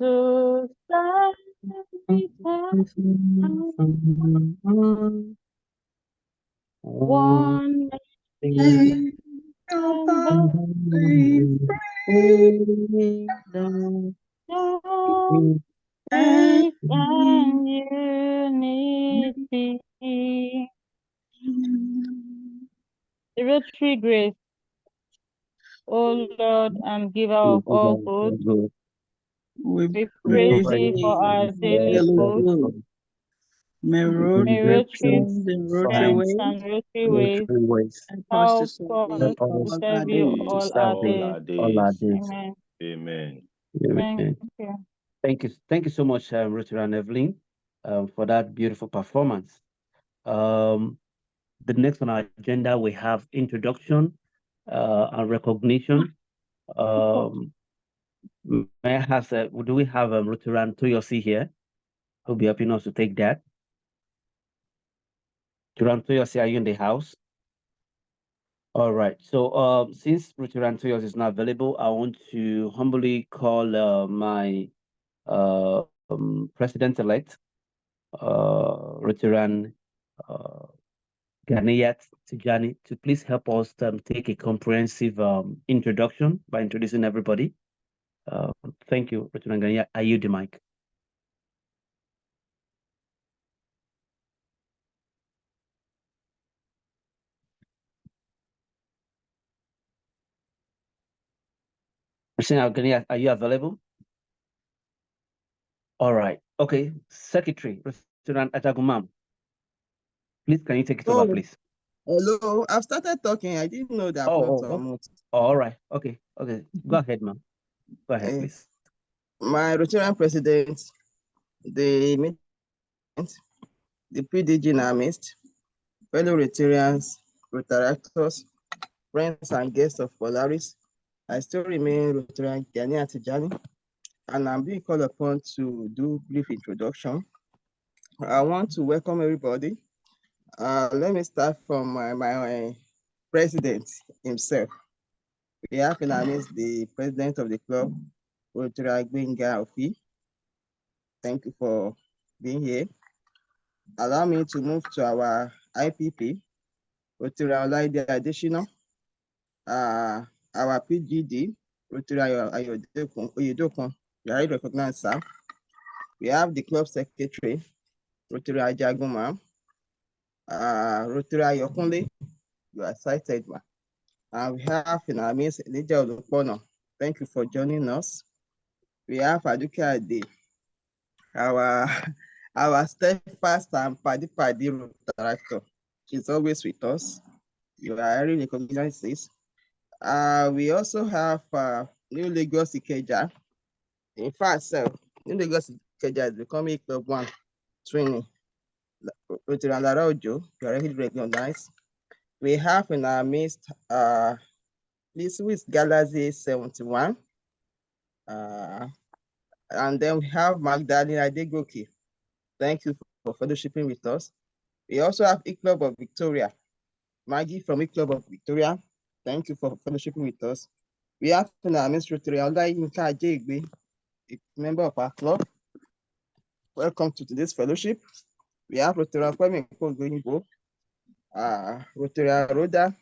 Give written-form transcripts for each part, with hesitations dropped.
to stand one Freedom. peace and unity. The Rotary grace, O Lord and giver of all good, We we praise praise thee for our daily daily food. food. May May Rotary Rotary, the Rotary strength way, and Rotary ways help us to help serve us you to all our serve you days. all our all days. our days. Amen. Amen. Thank you. Thank you so much, Rotary and Evelyn, for that beautiful performance. The next on our agenda, we have introduction and recognition. May I ask, do we have Rotary Toyosi here? Who'll be helping us to take that? Toyosi, are you in the house? All right. So, since Rotary Toyosi is not available, I want to humbly call my president-elect, Rotary Ganiyat Tijani, to please help us take a comprehensive introduction by introducing everybody. Thank you, Rotary Ganiyat. I yield the mic. Rotary Ganiyat, are you available? All right. Okay. Secretary, Rotary Atagumam, please, can you take it over, please? Hello, I've started talking. I didn't know that. All right. Okay. Go ahead, ma'am. Go ahead, please. My Rotarian president, the PDG in our midst, fellow Rotarians, Rotaractors, friends and guests of Polaris. I still remain Rotarian Ghanaian Tijani, and I'm being called upon to do brief introduction. I want to welcome everybody. Let me start from my president himself. We have in our midst the president of the club, Rotary Maternal. Thank you for being here. Allow me to move to our IPP, Rotary Additional, our PGD, Rotary Oyedokun. You already recognize, sir. We have the club secretary, Rotary Ajaguma, Rotary Ayokunle. You are cited, ma. And we have in our midst Elijah Olupono. Thank you for joining us. We have Aduke Ade, our steadfast and paddy director. She's always with us. You are already recognized this. We also have New Lagos Ikeja. In fact, New Lagos Ikeja is becoming Club 1 training. Rotary Ojo, you already recognized. We have in our midst this is Galaxy 71. And then we have Madgalene Adegoke. Thank you for fellowshipping with us. We also have E-Club of Victoria. Maggie from E-Club of Victoria. Thank you for fellowshipping with us. We have an administrator, Olayinka Ajegbe, a member of our club. Welcome to today's fellowship. We have Rotary Kwame Kogoyinbo, Rotary Roda,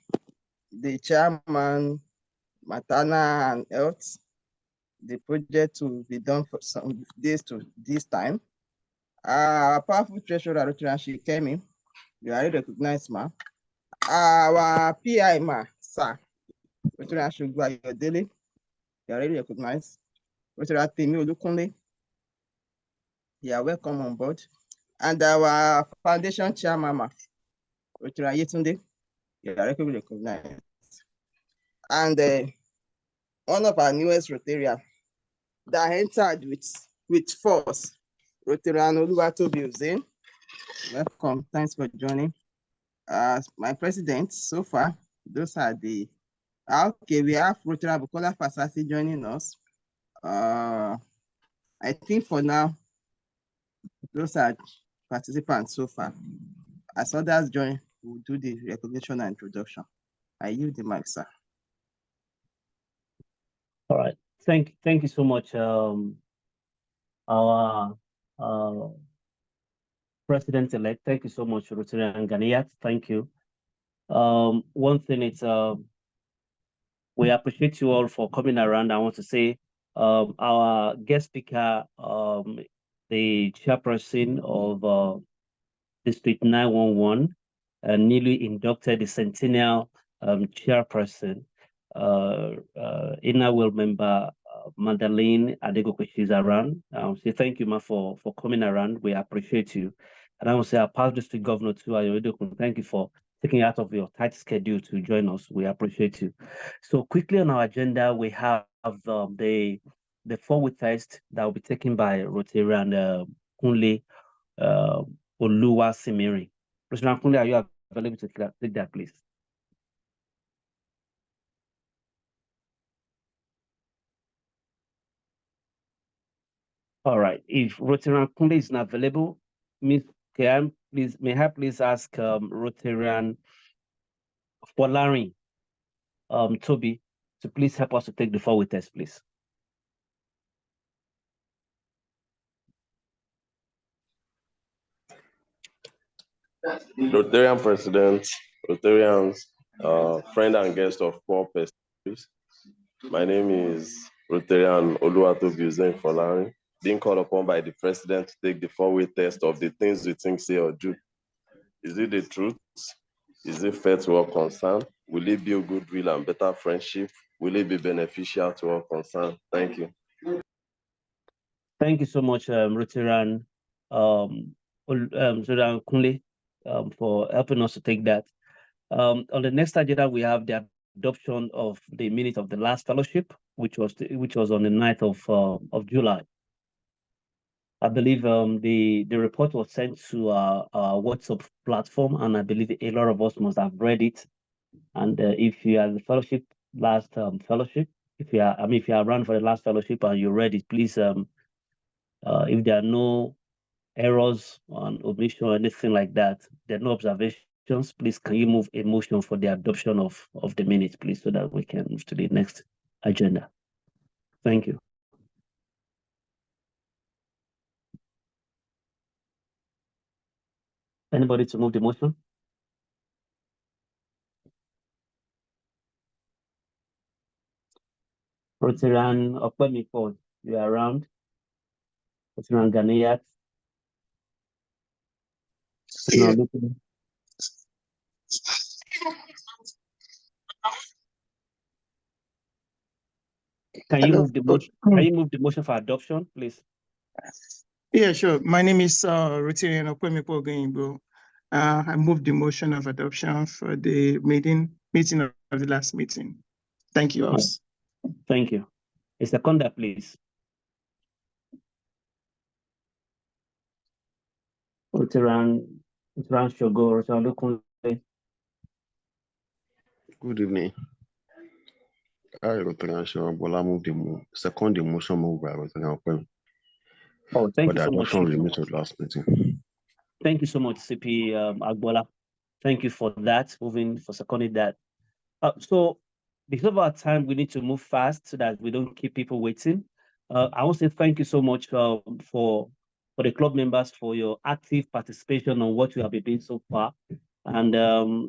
the chairman, Matana and Health. The project will be done for some days to this time. Our powerful treasurer, Rotary Shikemi, you already recognized, ma. Our PI, ma, sir, Rotary Shugwa Yodele, you already recognized. Rotary Temi Olukunle, you are welcome on board. And our foundation chairman, ma, Rotary Yetunde, you are already recognized. And one of our newest Rotarians that entered with force, Rotarian Oluwatobi Uze. Welcome, thanks for joining. My president, so far, those are the, okay, we have Rotary Bukola Fasasi joining us. I think for now, those are participants so far. As others join, we'll do the recognition and introduction. I yield the mic, sir. All right. Thank you so much, our President-elect. Thank you so much, Rotary Ganiat. Thank you. One thing is, we appreciate you all for coming around. I want to say, our guest speaker, the chairperson of District 911, newly inducted the Centennial chairperson, IWM member Madgalene Adegoke. She's around. Say thank you, ma, for coming around. We appreciate you. And I want to say our past district governor too, Adegoke. Thank you for taking out of your tight schedule to join us. We appreciate you. So quickly on our agenda, we have the 4-week test that will be taken by Rotary and Kunle Oluwa Simiri. President Kunle, are you available to take that, please? All right. If Rotarian Kunle is not available, Ms. May I please ask Rotarian Folarin Toby to please help us to take the 4-week test, please. Rotarian President, Rotarians, friend and guest of Paul Pestries. My name is Rotarian Oluwatobi Uzein Folarin, being called upon by the President to take the 4-week test of the things we think, say, or do. Is it the truth? Is it fair to all concerned? Will it build goodwill and better friendship? Will it be beneficial to all concerned? Thank you. Thank you so much, Rotarian Kunle, for helping us to take that. On the next agenda, we have the adoption of the minute of the last fellowship, which was on the 9th of July. I believe the report was sent to our WhatsApp platform, and I believe a lot of us must have read it. And if you are the fellowship last fellowship, if you are around for the last fellowship and you read it, please, if there are no errors on omission or anything like that, there are no observations, please can you move a motion for the adoption of the minutes, please, so that we can move to the next agenda. Thank you. Anybody to move the motion? Rotarian Okpemifo, you are around. Rotarian Ganiat. Yeah. Can you move the motion? Can you move the motion for adoption, please? Yeah, sure. My name is Rotarian Okpemifo Oganyigbo. I moved the motion of adoption for the meeting of the last meeting. Thank you, all. Thank you. A seconder, please. Rotarian Shogo, Rotarian Kunle. Good evening. I, Rotarian Shogo, move the second motion moved by Rotarian Okpemifo. Oh, thank you so much. For the adoption of the minute of the last meeting. Thank you so much, CP Agbola. Thank you for that, moving for seconding that. So because of our time, we need to move fast so that we don't keep people waiting. I want to say thank you so much for the club members for your active participation on what you have been doing so far. And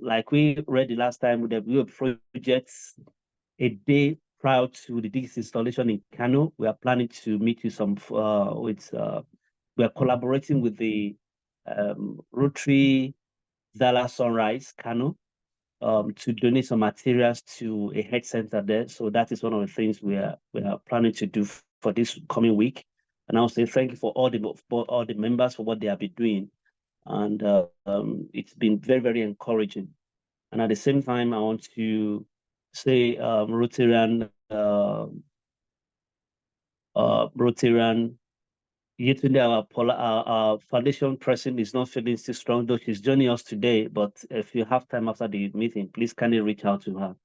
like we read the last time, with the Wheel projects a day prior to the DIGS installation in Kano, we are planning to meet you we are collaborating with the Rotary Zala Sunrise Kano to donate some materials to a health center there. So that is one of the things we are planning to do for this coming week. And I'll say thank you for all the members for what they have been doing. And it's been very, very encouraging. And at the same time, I want to say Rotarian Yetunde, our foundation person, is not feeling still strong, though she's joining us today. But if you have time after the meeting, please kindly reach out to her.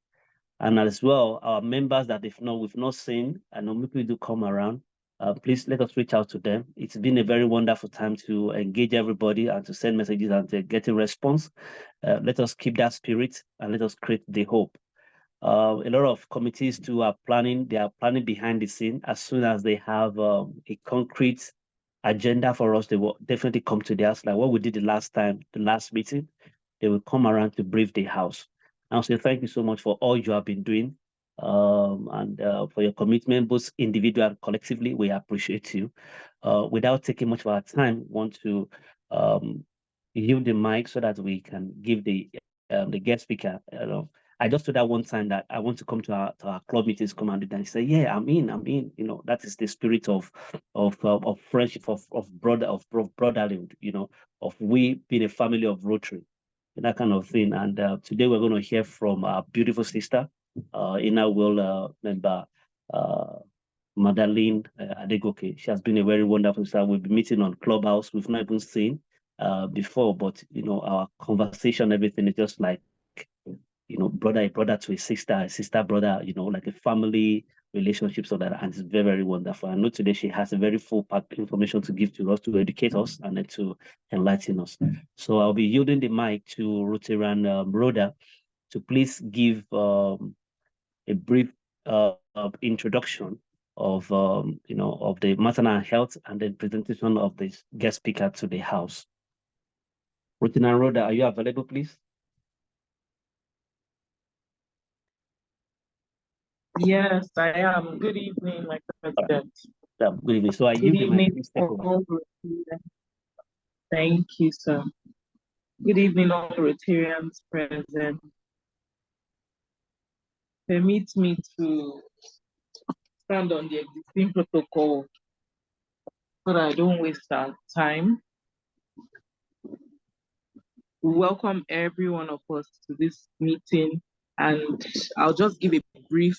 And as well, our members that we've not seen, I know people do come around. Please let us reach out to them. It's been a very wonderful time to engage everybody and to send messages and to get a response. Let us keep that spirit and let us create the hope. A lot of committees too are planning. They are planning behind the scene. As soon as they have a concrete agenda for us, they will definitely come to theirs, like what we did the last meeting. They will come around to brief the house. I'll say thank you so much for all you have been doing, and for your commitment, both individually and collectively. We appreciate you. Without taking much of our time, want to yield the mic so that we can give the guest speaker. I just told that one time that I want to come to our club meetings, come and do that. And say, yeah, I'm in. That is the spirit of friendship, of brotherhood, of we being a family of Rotary, that kind of thing. And today we're going to hear from our beautiful sister, IWM member, Madgalene Adegoke. She has been a very wonderful sister. We'll be meeting on Clubhouse. We've not even seen before, but our conversation, everything is just like brother to a sister brother, like a family relationship, so that, and it's very, very wonderful. I know today she has a very full packed information to give to us, to educate us and then to enlighten us. So I'll be yielding the mic to Rotarian Rhoda to please give a brief introduction of of the maternal health and then presentation of the guest speaker to the house. Rotarian Rhoda, are you available, please? Yes, I am. Good evening, my president. Good evening. So Good evening. Thank you, sir. Good evening, all Rotarians present. Permit me to stand on the existing protocol so that I don't waste our time. We welcome every one of us to this meeting, and I'll just give a brief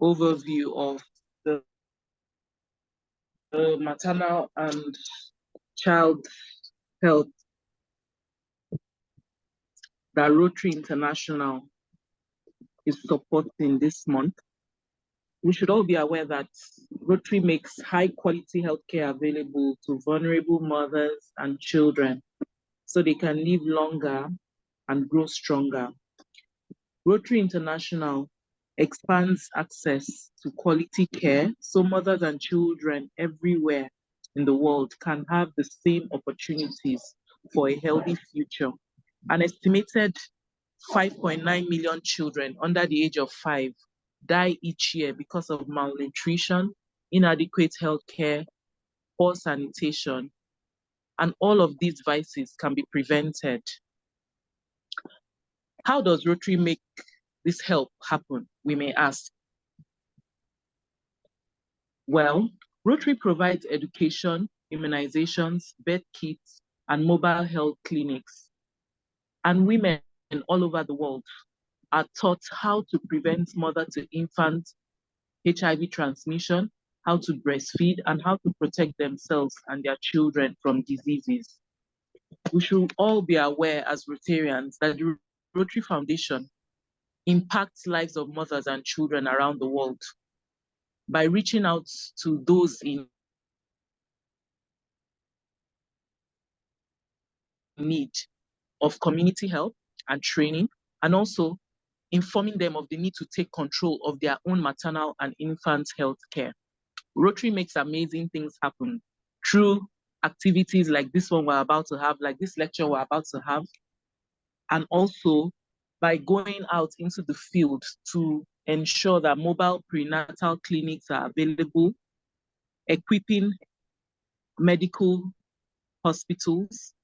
overview of the maternal and child health that Rotary International is supporting this month. We should all be aware that Rotary makes high quality healthcare available to vulnerable mothers and children so they can live longer and grow stronger. Rotary International expands access to quality care so mothers and children everywhere in the world can have the same opportunities for a healthy future. An estimated 5.9 million children under the age of 5 die each year because of malnutrition, inadequate healthcare, poor sanitation, and all of these vices can be prevented. How does Rotary make this help happen, we may ask? Well, Rotary provides education, immunizations, birth kits, and mobile health clinics. And women all over the world are taught how to prevent mother-to-infant HIV transmission, how to breastfeed, and how to protect themselves and their children from diseases. We should all be aware as Rotarians that the Rotary Foundation impacts lives of mothers and children around the world by reaching out to those in need of community help and training, and also informing them of the need to take control of their own maternal and infant health care. Rotary makes amazing things happen through activities like this one we're about to have, like this lecture we're about to have, and also by going out into the field to ensure that mobile prenatal clinics are available, equipping medical hospitals,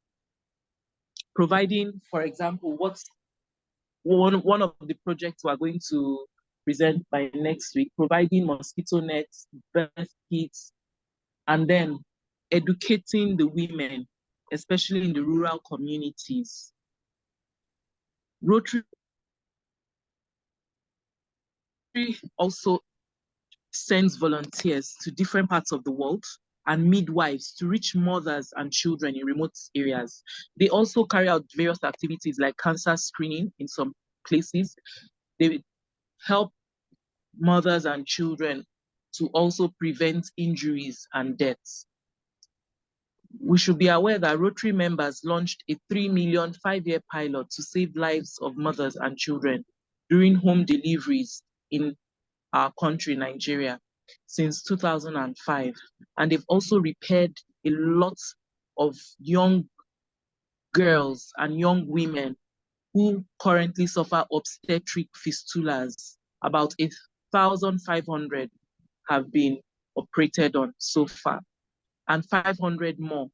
providing, for example, what's one of the projects we're going to present by next week, providing mosquito nets, birth kits, and then educating the women, especially in the rural communities. Rotary also sends volunteers to different parts of the world and midwives to reach mothers and children in remote areas. They also carry out various activities like cancer screening in some places. They help mothers and children to also prevent injuries and deaths. We should be aware that Rotary members launched a 3 million 5-year pilot to save lives of mothers and children during home deliveries in our country, Nigeria. since 2005. And they've also repaired a lot of young girls and young women who currently suffer obstetric fistulas. About 1,500 have been operated on so far, and 500 more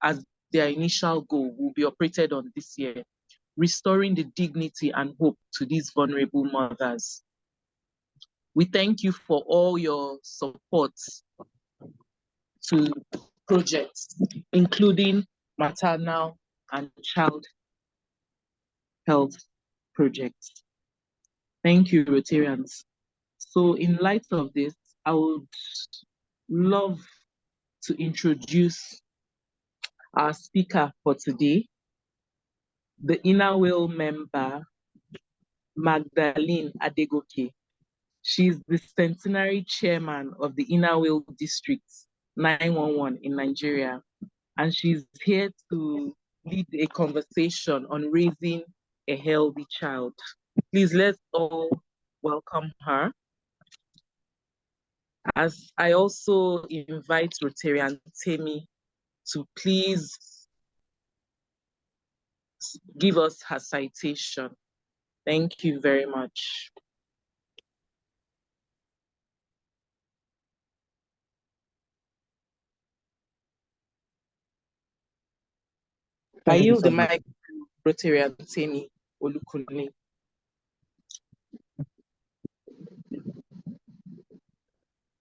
as their initial goal will be operated on this year, restoring the dignity and hope to these vulnerable mothers. We thank you for all your support to projects, including maternal and child health projects. Thank you, Rotarians. So in light of this, I would love to introduce our speaker for today, the Inner Wheel member, Madgalene Adegoke. She's the centenary chairman of the Inner Wheel District 911 in Nigeria, and she's here to lead a conversation on raising a healthy child. Please let's all welcome her. As I also invite Rotarian Temi to please give us her citation. Thank you very much. I yield the mic to Rotarian Temi Olukunle.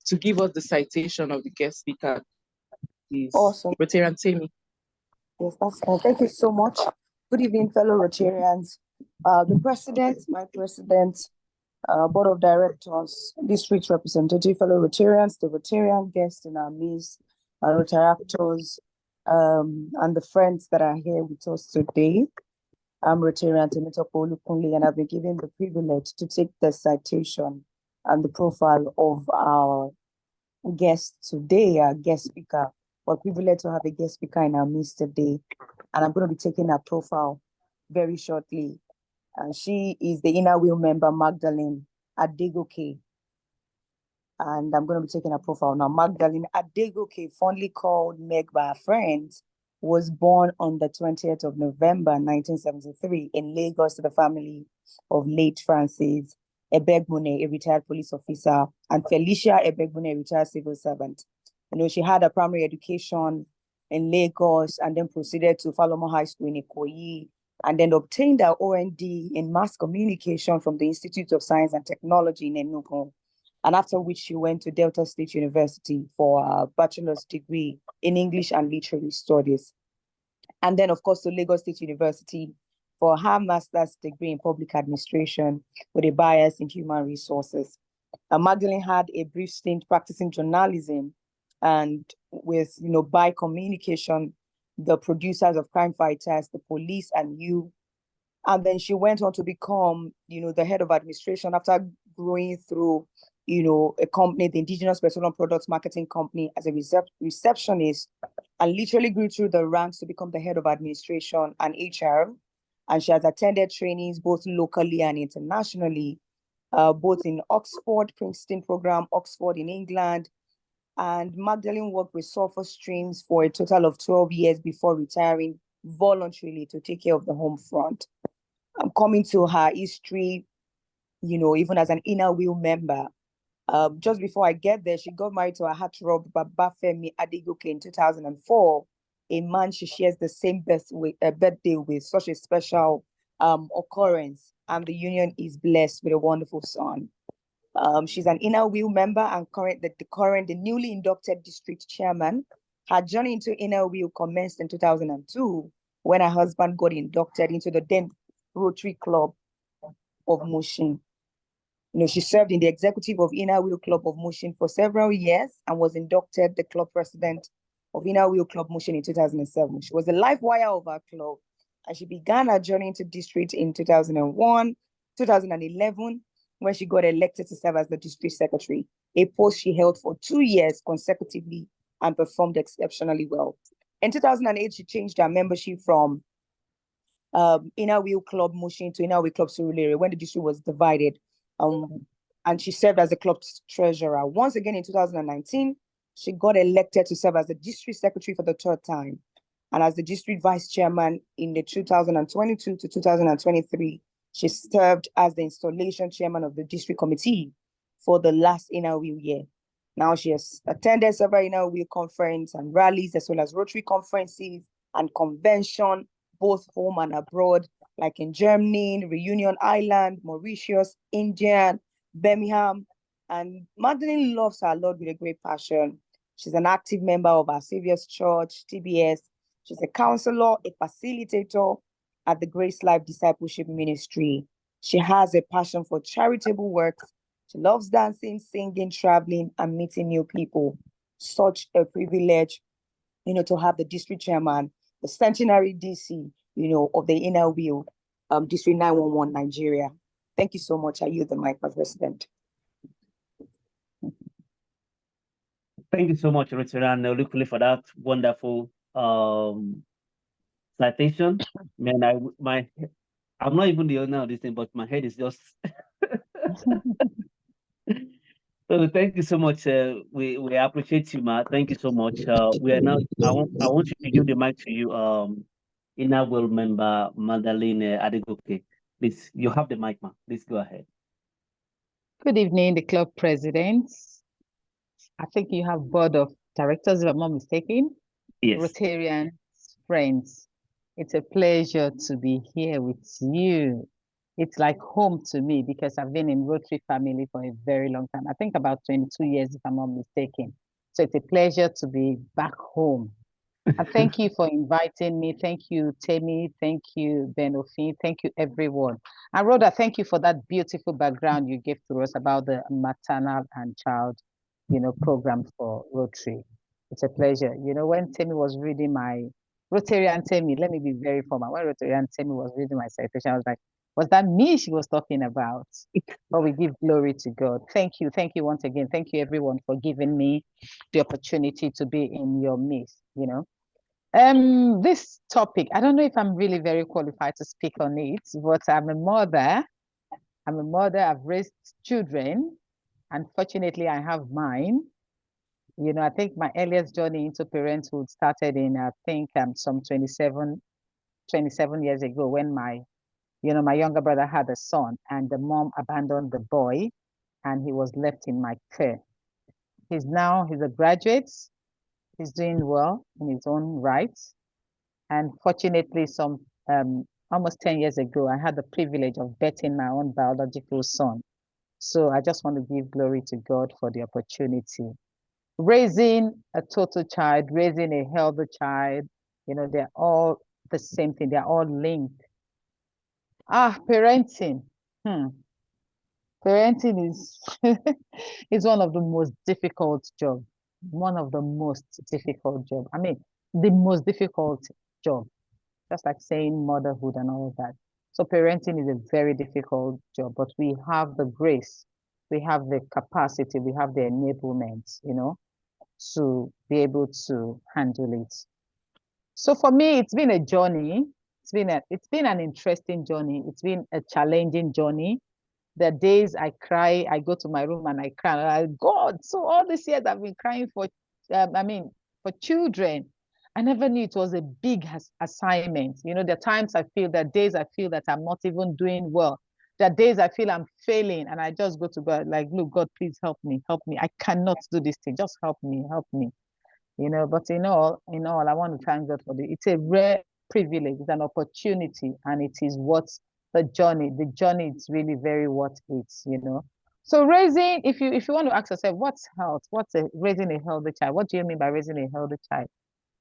To give us the citation of the guest speaker, please. Awesome. Rotarian Temi. Yes, that's fine. Thank you so much. Good evening, fellow Rotarians. The president, my president, board of directors, district representative, fellow Rotarians, the Rotarian guests in our midst, our Rotaractors, and the friends that are here with us today. I'm Rotarian Temitope Olukunle, and I've been given the privilege to take the citation and the profile of our guest today, our guest speaker. We're privileged to have a guest speaker in our midst today, and I'm going to be taking her profile very shortly. She is the Inner Wheel member, Madgalene Adegoke, and I'm going to be taking her profile now. Madgalene Adegoke, fondly called Meg by her friends, was born on the 20th of November, 1973 in Lagos to the family of late Francis Ebegbune, a retired police officer, and Felicia Ebegbune, a retired civil servant. She had a primary education in Lagos and then proceeded to Falomo High School in Ikoyi, and then obtained her OND in mass communication from the Institute of Science and Technology in Enugu. And after which she went to Delta State University for a bachelor's degree in English and Literary Studies. And then, of course, to Lagos State University for her master's degree in public administration with a bias in human resources. Madgalene had a brief stint practicing journalism and with, by communication, the producers of Crime Fighters, the police, and you. And then she went on to become, the head of administration after growing through, a company, the Indigenous Petroleum Products Marketing Company, as a receptionist, and literally grew through the ranks to become the head of administration and HR. And she has attended trainings both locally and internationally, both in Oxford, Princeton program, Oxford in England. And Madgalene worked with Sulphur Streams for a total of 12 years before retiring voluntarily to take care of the home front. I'm coming to her history, even as an Inner Wheel member. Just before I get there, she got married to a heartthrob, Babafemi Adegoke, in 2004, a man she shares the same birthday with, such a special occurrence. And the union is blessed with a wonderful son. She's an Inner Wheel member and the newly inducted district chairman. Her journey into Inner Wheel commenced in 2002 when her husband got inducted into the then Rotary Club of Mushin. She served in the executive of Inner Wheel Club of Mushin for several years and was inducted the club president of Inner Wheel Club Mushin in 2007. She was the life wire of our club, and she began her journey into district in 2011, when she got elected to serve as the district secretary, a post she held for 2 years consecutively and performed exceptionally well. In 2008, she changed her membership from Inner Wheel Club Mushin to Inner Wheel Club Surulere when the district was divided. and she served as the club's treasurer. Once again in 2019, she got elected to serve as the district secretary for the third time, and as the district vice chairman in the 2022 to 2023. She served as the installation chairman of the district committee for the last Inner Wheel year. Now she has attended several Inner Wheel conferences and rallies, as well as Rotary conferences and convention, both home and abroad, like in Germany, Reunion Island, Mauritius, India, Birmingham. And Madgalene loves her Lord with a great passion. She's an active member of our Saviour's Church, TBS. She's a counselor, a facilitator at the Grace Life Discipleship Ministry. She has a passion for charitable works. She loves dancing, singing, traveling, and meeting new people. Such a privilege, to have the district chairman, the Centenary DC, of the Inner Wheel, District 911 Nigeria. Thank you so much. I yield the mic, my president. Thank you so much, Richard and Olukule, for that wonderful citation. Man, I'm not even the owner of this thing, but my head is just. So thank you so much. We appreciate you, Ma. Thank you so much. We are now. I want to give the mic to you, Inner Wheel member Madgalene Adegoke. Please, you have the mic, Ma. Please go ahead. Good evening, the club presidents. I think you have board of directors, if I'm not mistaken. Yes. Rotarian friends. It's a pleasure to be here with you. It's like home to me because I've been in Rotary family for a very long time. I think about 22 years, if I'm not mistaken. So it's a pleasure to be back home. And thank you for inviting me. Thank you, Temi. Thank you, Benofin. Thank you, everyone. And Rhoda, thank you for that beautiful background you gave to us about the maternal and child, program for Rotary. It's a pleasure. When Temi was reading my Rotarian Temi, let me be very formal. When Rotarian Temi was reading my citation, I was like, was that me she was talking about? But we give glory to God. Thank you. Thank you once again. Thank you, everyone, for giving me the opportunity to be in your midst, This topic, I don't know if I'm really very qualified to speak on it, but I'm a mother. I've raised children. Unfortunately, I have mine. I think my earliest journey into parenthood started in, some 27 years ago when my younger brother had a son and the mom abandoned the boy and he was left in my care. He's a graduate. He's doing well in his own right. And fortunately, almost 10 years ago, I had the privilege of birthing my own biological son. So I just want to give glory to God for the opportunity. Raising a total child, raising a healthy child, they're all the same thing. They're all linked. Parenting. Parenting is one of the most difficult jobs. One of the most difficult jobs. I mean, the most difficult job. Just like saying motherhood and all of that. So parenting is a very difficult job, but we have the grace, we have the capacity, we have the enablement, to be able to handle it. So for me, it's been a journey. It's been an interesting journey. It's been a challenging journey. There are days I cry, I go to my room and I cry. God, so all these years I've been crying for children. I never knew it was a big assignment. There are times days I feel that I'm not even doing well. There are days I feel I'm failing and I just go to God, like, look, God, please help me. I cannot do this thing. Just help me. But in all, I want to thank God for it. It's a rare privilege, it's an opportunity, and it is worth the journey. The journey is really very worth it, So raising, if you want to ask yourself, what's health? Raising a healthy child? What do you mean by raising a healthy child?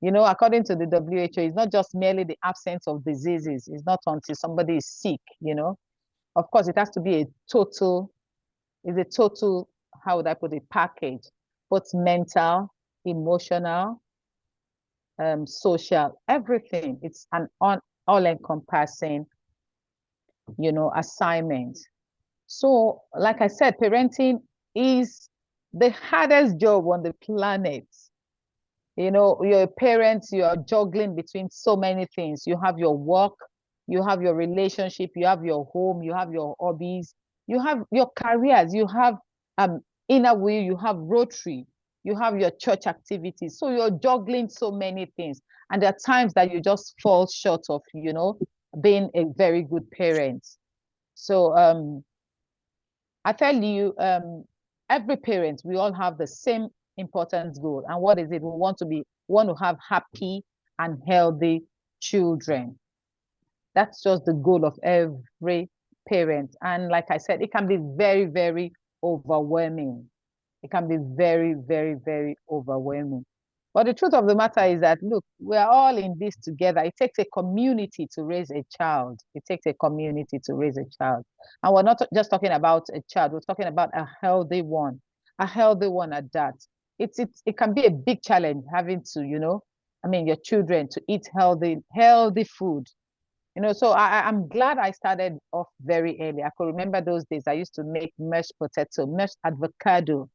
According to the WHO, it's not just merely the absence of diseases. It's not until somebody is sick, Of course, it has to be a total, how would I put it, package, both mental, emotional, social, everything. It's an all-encompassing, assignment. So, like I said, parenting is the hardest job on the planet. You're a parent, you are juggling between so many things. You have your work, you have your relationship, you have your home, you have your hobbies, You have your careers, you have Inner Wheel, you have Rotary, you have your church activities. So you're juggling so many things. And there are times that you just fall short of, you know, being a very good parent. So I tell you, every parent, we all have the same important goal. And what is it? We want to have happy and healthy children. That's just the goal of every parent. And like I said, it can be very, very overwhelming. It can be very, very, very overwhelming. But the truth of the matter is that, look, we're all in this together. It takes a community to raise a child. It takes a community to raise a child. And we're not just talking about a child, we're talking about a healthy one at that. It can be a big challenge having to, you know, I mean, your children to eat healthy food. You know, so I'm glad I started off very early. I could remember those days I used to make mashed potato, mashed avocado.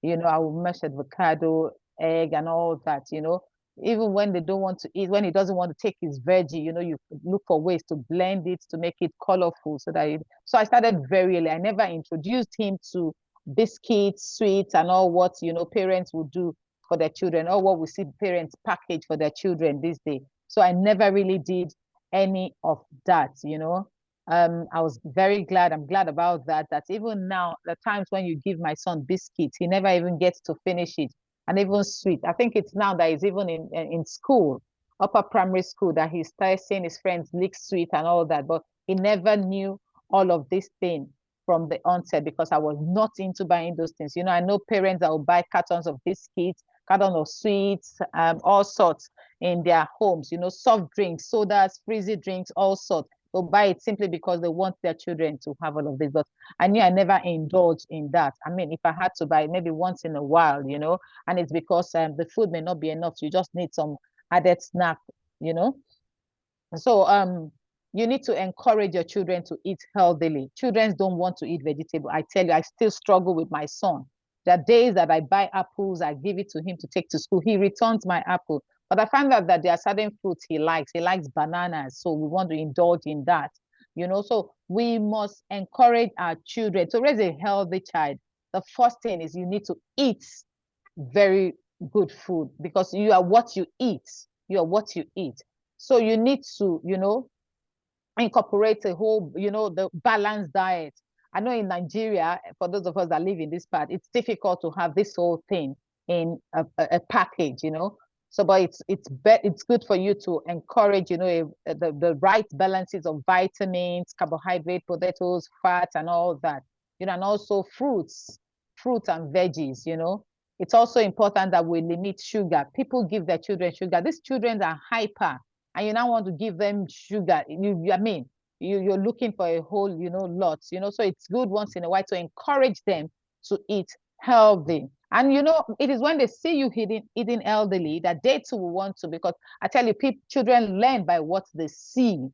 You know, I would mash avocado, egg, and all that, you know. Even when they don't want to eat, when he doesn't want to take his veggie, you know, you look for ways to blend it to make it colorful so that so I started very early. I never introduced him to biscuits, sweets, and all what, you know, parents would do for their children, or what we see parents package for their children this day. So I never really did any of that, you know. I was very glad. I'm glad about that. That even now, the times when you give my son biscuits, he never even gets to finish it. And even sweet. I think it's now that he's even in school, upper primary school, that he starts seeing his friends lick sweet and all that. But he never knew all of this thing from the onset because I was not into buying those things. You know, I know parents that will buy cartons of biscuits, cartons of sweets, all sorts in their homes, you know, soft drinks, sodas, frizzy drinks, all sorts. They'll buy it simply because they want their children to have all of this. But I knew I never indulged in that. I mean, if I had to buy it, maybe once in a while, you know, and it's because the food may not be enough. You just need some added snack, you know. So you need to encourage your children to eat healthily. Children don't want to eat vegetable. I tell you, I still struggle with my son. There are days that I buy apples, I give it to him to take to school. He returns my apple. But I find out that there are certain fruits he likes. He likes bananas, so we want to indulge in that. You know, so we must encourage our children to raise a healthy child. The first thing is you need to eat very good food because you are what you eat. You are what you eat. So you need to, you know, incorporate a whole, you know, the balanced diet. I know in Nigeria, for those of us that live in this part, it's difficult to have this whole thing in a package, you know. So, but it's good for you to encourage, you know, the right balances of vitamins, carbohydrate, potatoes, fats, and all that, you know, and also fruits and veggies, you know. It's also important that we limit sugar. People give their children sugar. These children are hyper, and you now want to give them sugar. I mean, you're looking for a whole, you know, lot, you know. So it's good once in a while to encourage them to eat healthy. And you know, it is when they see you eating elderly that they too will want to, because I tell you, children learn by what they see,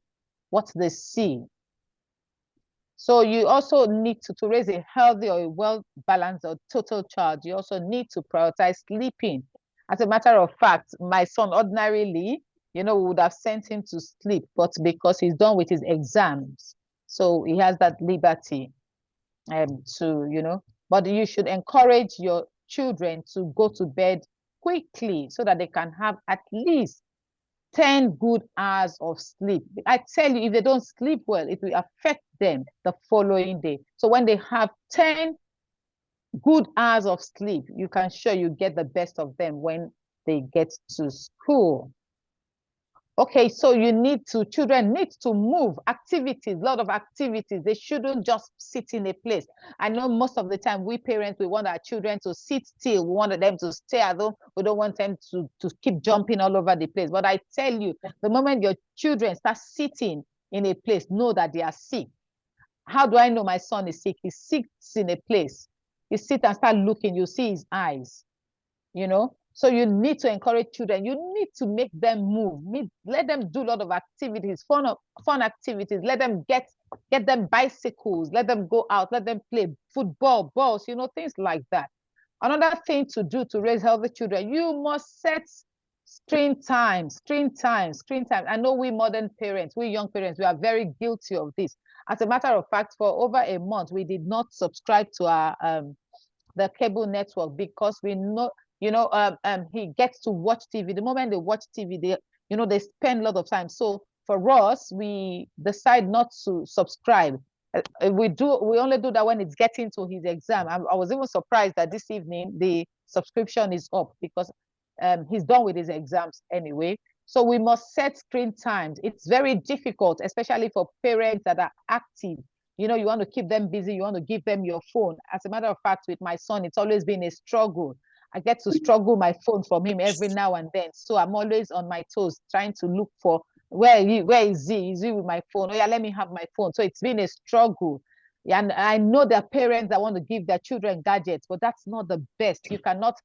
So you also need to raise a healthy or a well-balanced or total child. You also need to prioritize sleeping. As a matter of fact, my son ordinarily, you know, would have sent him to sleep, but because he's done with his exams, so he has that liberty to, you know, but you should encourage your children to go to bed quickly so that they can have at least 10 good hours of sleep. I tell you, if they don't sleep well, it will affect them the following day. So when they have 10 good hours of sleep, you can sure you get the best of them when they get to school. Okay, so children need to move, activities, a lot of activities. They shouldn't just sit in a place. I know most of the time we parents, we want our children to sit still. We want them to stay at home. We don't want them to keep jumping all over the place. But I tell you, the moment your children start sitting in a place, know that they are sick. How do I know my son is sick? He sits in a place. You sit and start looking, you see his eyes, you know. So you need to encourage children. You need to make them move. Let them do a lot of activities, fun activities. Let them get them bicycles. Let them go out. Let them play football, balls, you know, things like that. Another thing to do to raise healthy children, you must set screen time. I know we modern parents, we young parents, we are very guilty of this. As a matter of fact, for over a month, we did not subscribe to our the cable network because we know, he gets to watch TV. The moment they watch TV, they spend a lot of time. So for us, we decide not to subscribe. We only do that when it's getting to his exam. I was even surprised that this evening the subscription is up because he's done with his exams anyway. So we must set screen times. It's very difficult, especially for parents that are active. You want to keep them busy. You want to give them your phone. As a matter of fact, with my son, it's always been a struggle. I get to struggle my phone from him every now and then. So I'm always on my toes trying to look for where is he? Is he with my phone? Oh yeah, let me have my phone. So it's been a struggle. And I know there are parents that want to give their children gadgets, but that's not the best. You cannot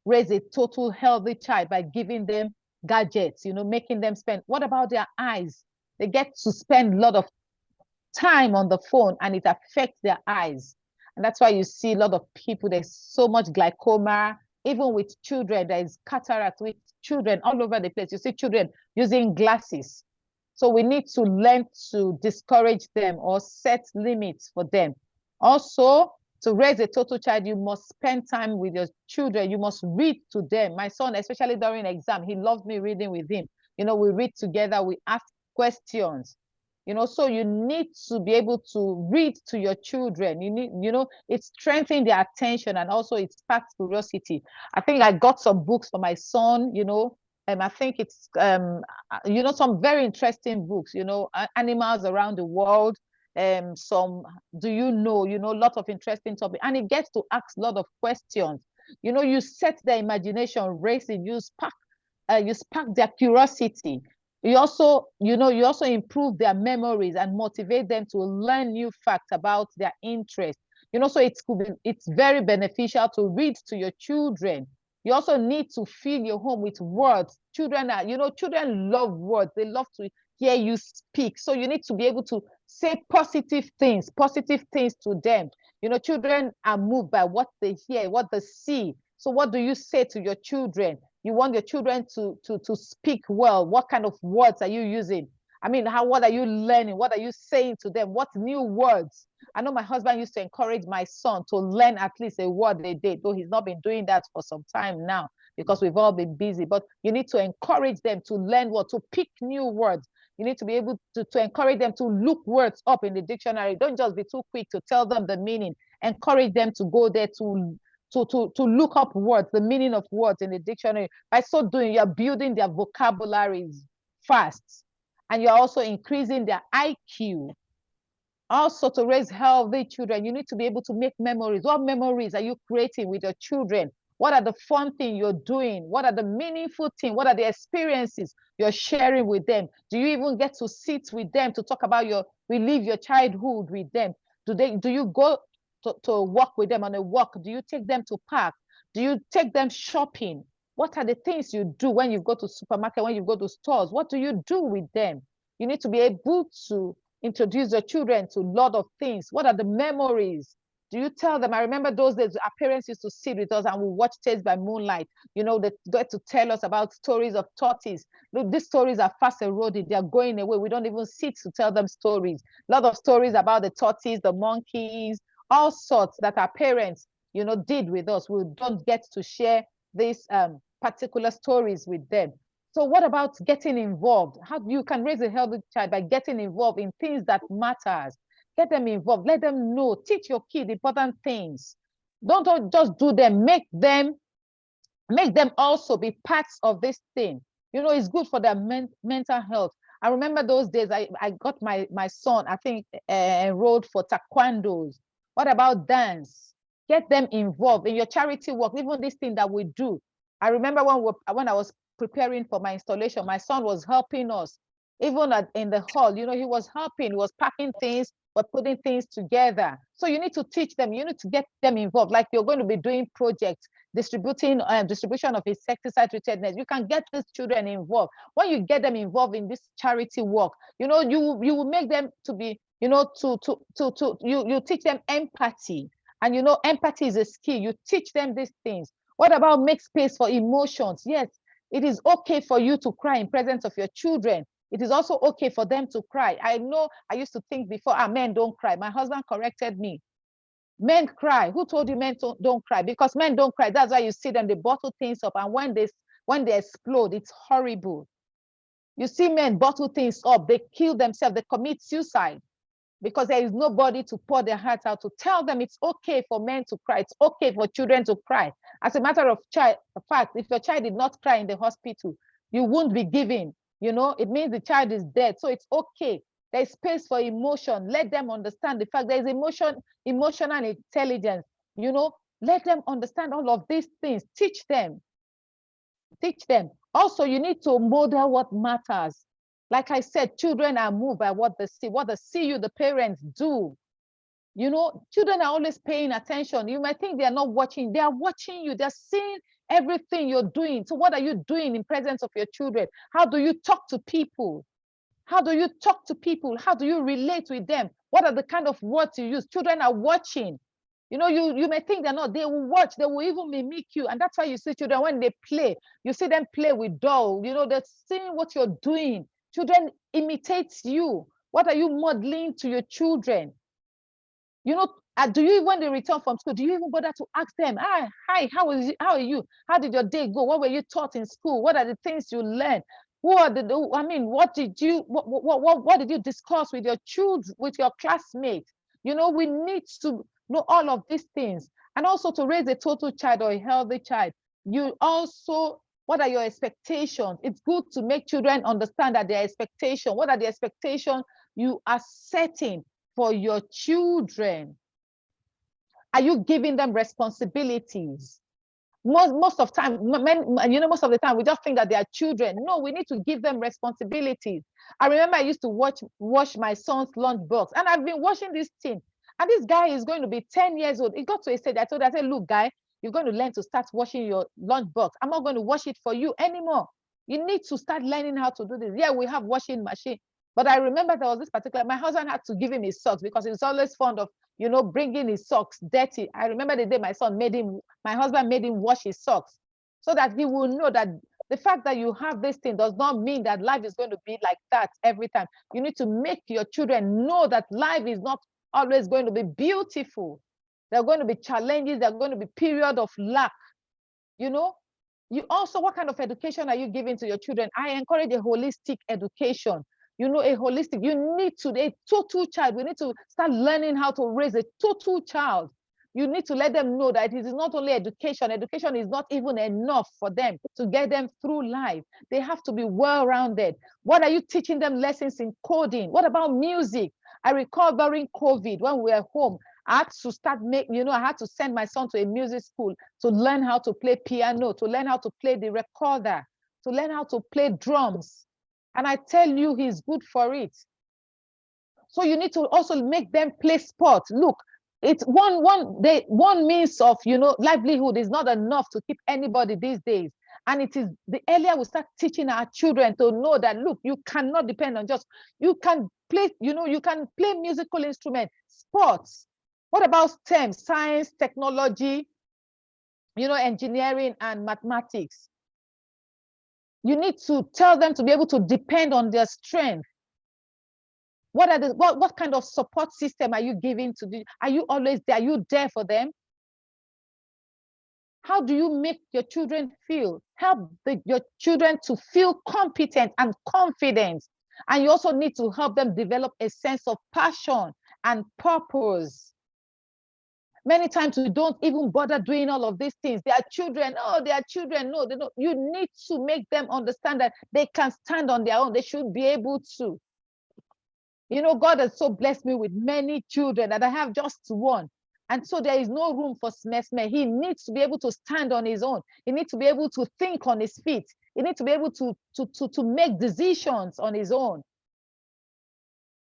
raise a total healthy child by giving them gadgets, making them spend. What about their eyes? They get to spend a lot of time on the phone and it affects their eyes. And that's why you see a lot of people, there's so much glaucoma, even with children, there is cataract with children all over the place. You see children using glasses. So we need to learn to discourage them or set limits for them. Also, to raise a total child, you must spend time with your children. You must read to them. My son, especially during exam, he loves me reading with him. We read together, we ask questions. So you need to be able to read to your children. You need, it strengthens their attention and also it sparks curiosity. I think I got some books for my son, I think it's, some very interesting books, animals around the world, some, a lot of interesting topics, and it gets to ask a lot of questions. You set their imagination racing, you spark their curiosity. You also improve their memories and motivate them to learn new facts about their interest. So it's very beneficial to read to your children. You also need to fill your home with words. Children love words. They love to hear you speak. So you need to be able to say positive things to them. Children are moved by what they hear, what they see. So what do you say to your children? You want your children to speak well. What kind of words are you using? What are you learning? What are you saying to them? What new words? I know my husband used to encourage my son to learn at least a word a day, though he's not been doing that for some time now because we've all been busy. But you need to encourage them to learn to pick new words. You need to be able to encourage them to look words up in the dictionary. Don't just be too quick to tell them the meaning. Encourage them to go there to look up words, the meaning of words in the dictionary. By so doing, you're building their vocabularies fast, and you're also increasing their IQ. Also, to raise healthy children, you need to be able to make memories. What memories are you creating with your children? What are the fun things you're doing? What are the meaningful things? What are the experiences you're sharing with them? Do you even get to sit with them to talk about relive your childhood with them? Do you go to walk with them on a walk? Do you take them to park? Do you take them shopping? What are the things you do when you go to supermarket, when you go to stores? What do you do with them? You need to be able to introduce your children to a lot of things. What are the memories? Do you tell them? I remember those days our parents used to sit with us and we watch Tales by Moonlight. They get to tell us about stories of tortoise. Look, these stories are fast eroding. They are going away. We don't even sit to tell them stories. A lot of stories about the tortoise, the monkeys, all sorts that our parents, did with us. We don't get to share these particular stories with them. So what about getting involved? How you can raise a healthy child by getting involved in things that matters. Get them involved. Let them know. Teach your kid important things. Don't just do them. Make them also be parts of this thing. It's good for their mental health. I remember those days I got my son, I think, enrolled for taekwondos. What about dance? Get them involved in your charity work, even this thing that we do. I remember when I was preparing for my installation, my son was helping us, even in the hall. He was helping, he was packing things, but putting things together. So you need to teach them, you need to get them involved. Like you're going to be doing projects, distribution of insecticide-treated nets. You can get these children involved. When you get them involved in this charity work, you will make them to be, you teach them empathy. And empathy is a skill. You teach them these things. What about make space for emotions? Yes, it is okay for you to cry in presence of your children. It is also okay for them to cry. I know I used to think before, men don't cry. My husband corrected me. Men cry. Who told you men don't cry? Because men don't cry. That's why you see them, they bottle things up. And when they explode, it's horrible. You see men bottle things up. They kill themselves. They commit suicide because there is nobody to pour their hearts out, to tell them it's okay for men to cry. It's okay for children to cry. As a matter of fact, if your child did not cry in the hospital, you won't be giving. It means the child is dead. So it's okay. There's space for emotion. Let them understand the fact there is emotional intelligence. Let them understand all of these things. Teach them. Teach them. Also, you need to model what matters. Like I said, children are moved by what they see. What they see you, the parents, do. Children are always paying attention. You might think they are not watching. They are watching you. They're seeing everything you're doing. So what are you doing in presence of your children? How do you talk to people? How do you talk to people? How do you relate with them? What are the kind of words you use? Children are watching. You may think they're not. They will watch. They will even mimic you. And that's why you see children when they play. You see them play with dolls. They're seeing what you're doing. Children imitate you. What are you modeling to your children? Do you, when they return from school, do you even bother to ask them, hi, how are you? How did your day go? What were you taught in school? What are the things you learned? What did you discuss with your children, with your classmates? We need to know all of these things. And also to raise a total child or a healthy child, what are your expectations? It's good to make children understand that their expectation. What are the expectations you are setting for your children? Are you giving them responsibilities? Most of the time, most of the time we just think that they are children. No, we need to give them responsibilities. I remember I used to wash my son's lunchbox, and I've been washing this thing. And this guy is going to be 10 years old. It got to a stage, I said, look, guy, you're going to learn to start washing your lunchbox. I'm not going to wash it for you anymore. You need to start learning how to do this. Yeah, we have washing machine. But I remember there was this particular, my husband had to give him his socks because he was always fond of, bringing his socks dirty. I remember the day my husband made him wash his socks so that he will know that the fact that you have this thing does not mean that life is going to be like that every time. You need to make your children know that life is not always going to be beautiful. There are going to be challenges. There are going to be periods of lack. You also, what kind of education are you giving to your children? I encourage a holistic education. You need to, a total child. We need to start learning how to raise a total child. You need to let them know that it is not only education. Education is not even enough for them to get them through life. They have to be well-rounded. What are you teaching them lessons in coding? What about music? I recall during COVID, when we were home, I had to I had to send my son to a music school to learn how to play piano, to learn how to play the recorder, to learn how to play drums. And I tell you, he's good for it. So you need to also make them play sports. Look, it's one means of livelihood is not enough to keep anybody these days. And it is the earlier we start teaching our children to know that, look, you cannot depend on you can play musical instruments, sports. What about STEM, science, technology, engineering and mathematics? You need to tell them to be able to depend on their strength. What kind of support system are you giving to them? Are you always there? Are you there for them? How do you make your children feel? Help your children to feel competent and confident. And you also need to help them develop a sense of passion and purpose. Many times we don't even bother doing all of these things. They are children. Oh, they are children. No, they don't. You need to make them understand that they can stand on their own. They should be able to. God has so blessed me with many children that I have just one. And so there is no room for smeh. He needs to be able to stand on his own. He needs to be able to think on his feet. He needs to be able to make decisions on his own.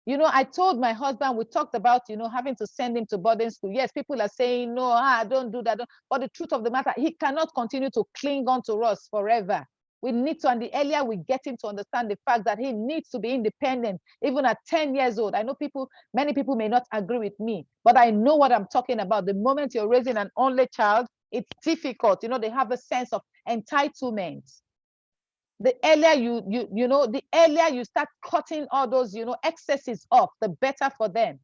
I told my husband, we talked about, having to send him to boarding school. Yes, people are saying, no, don't do that. But the truth of the matter, he cannot continue to cling on to us forever. We need to, and the earlier we get him to understand the fact that he needs to be independent, even at 10 years old. I know many people may not agree with me, but I know what I'm talking about. The moment you're raising an only child, it's difficult. They have a sense of entitlement. The earlier the earlier you start cutting all those, excesses off, the better for them.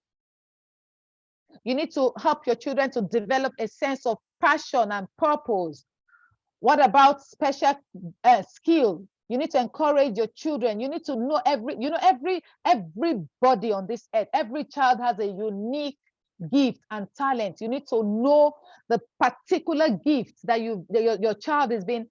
You need to help your children to develop a sense of passion and purpose. What about special skill? You need to encourage your children. You need to know everybody on this earth, every child has a unique gift and talent. You need to know the particular gift that your child is being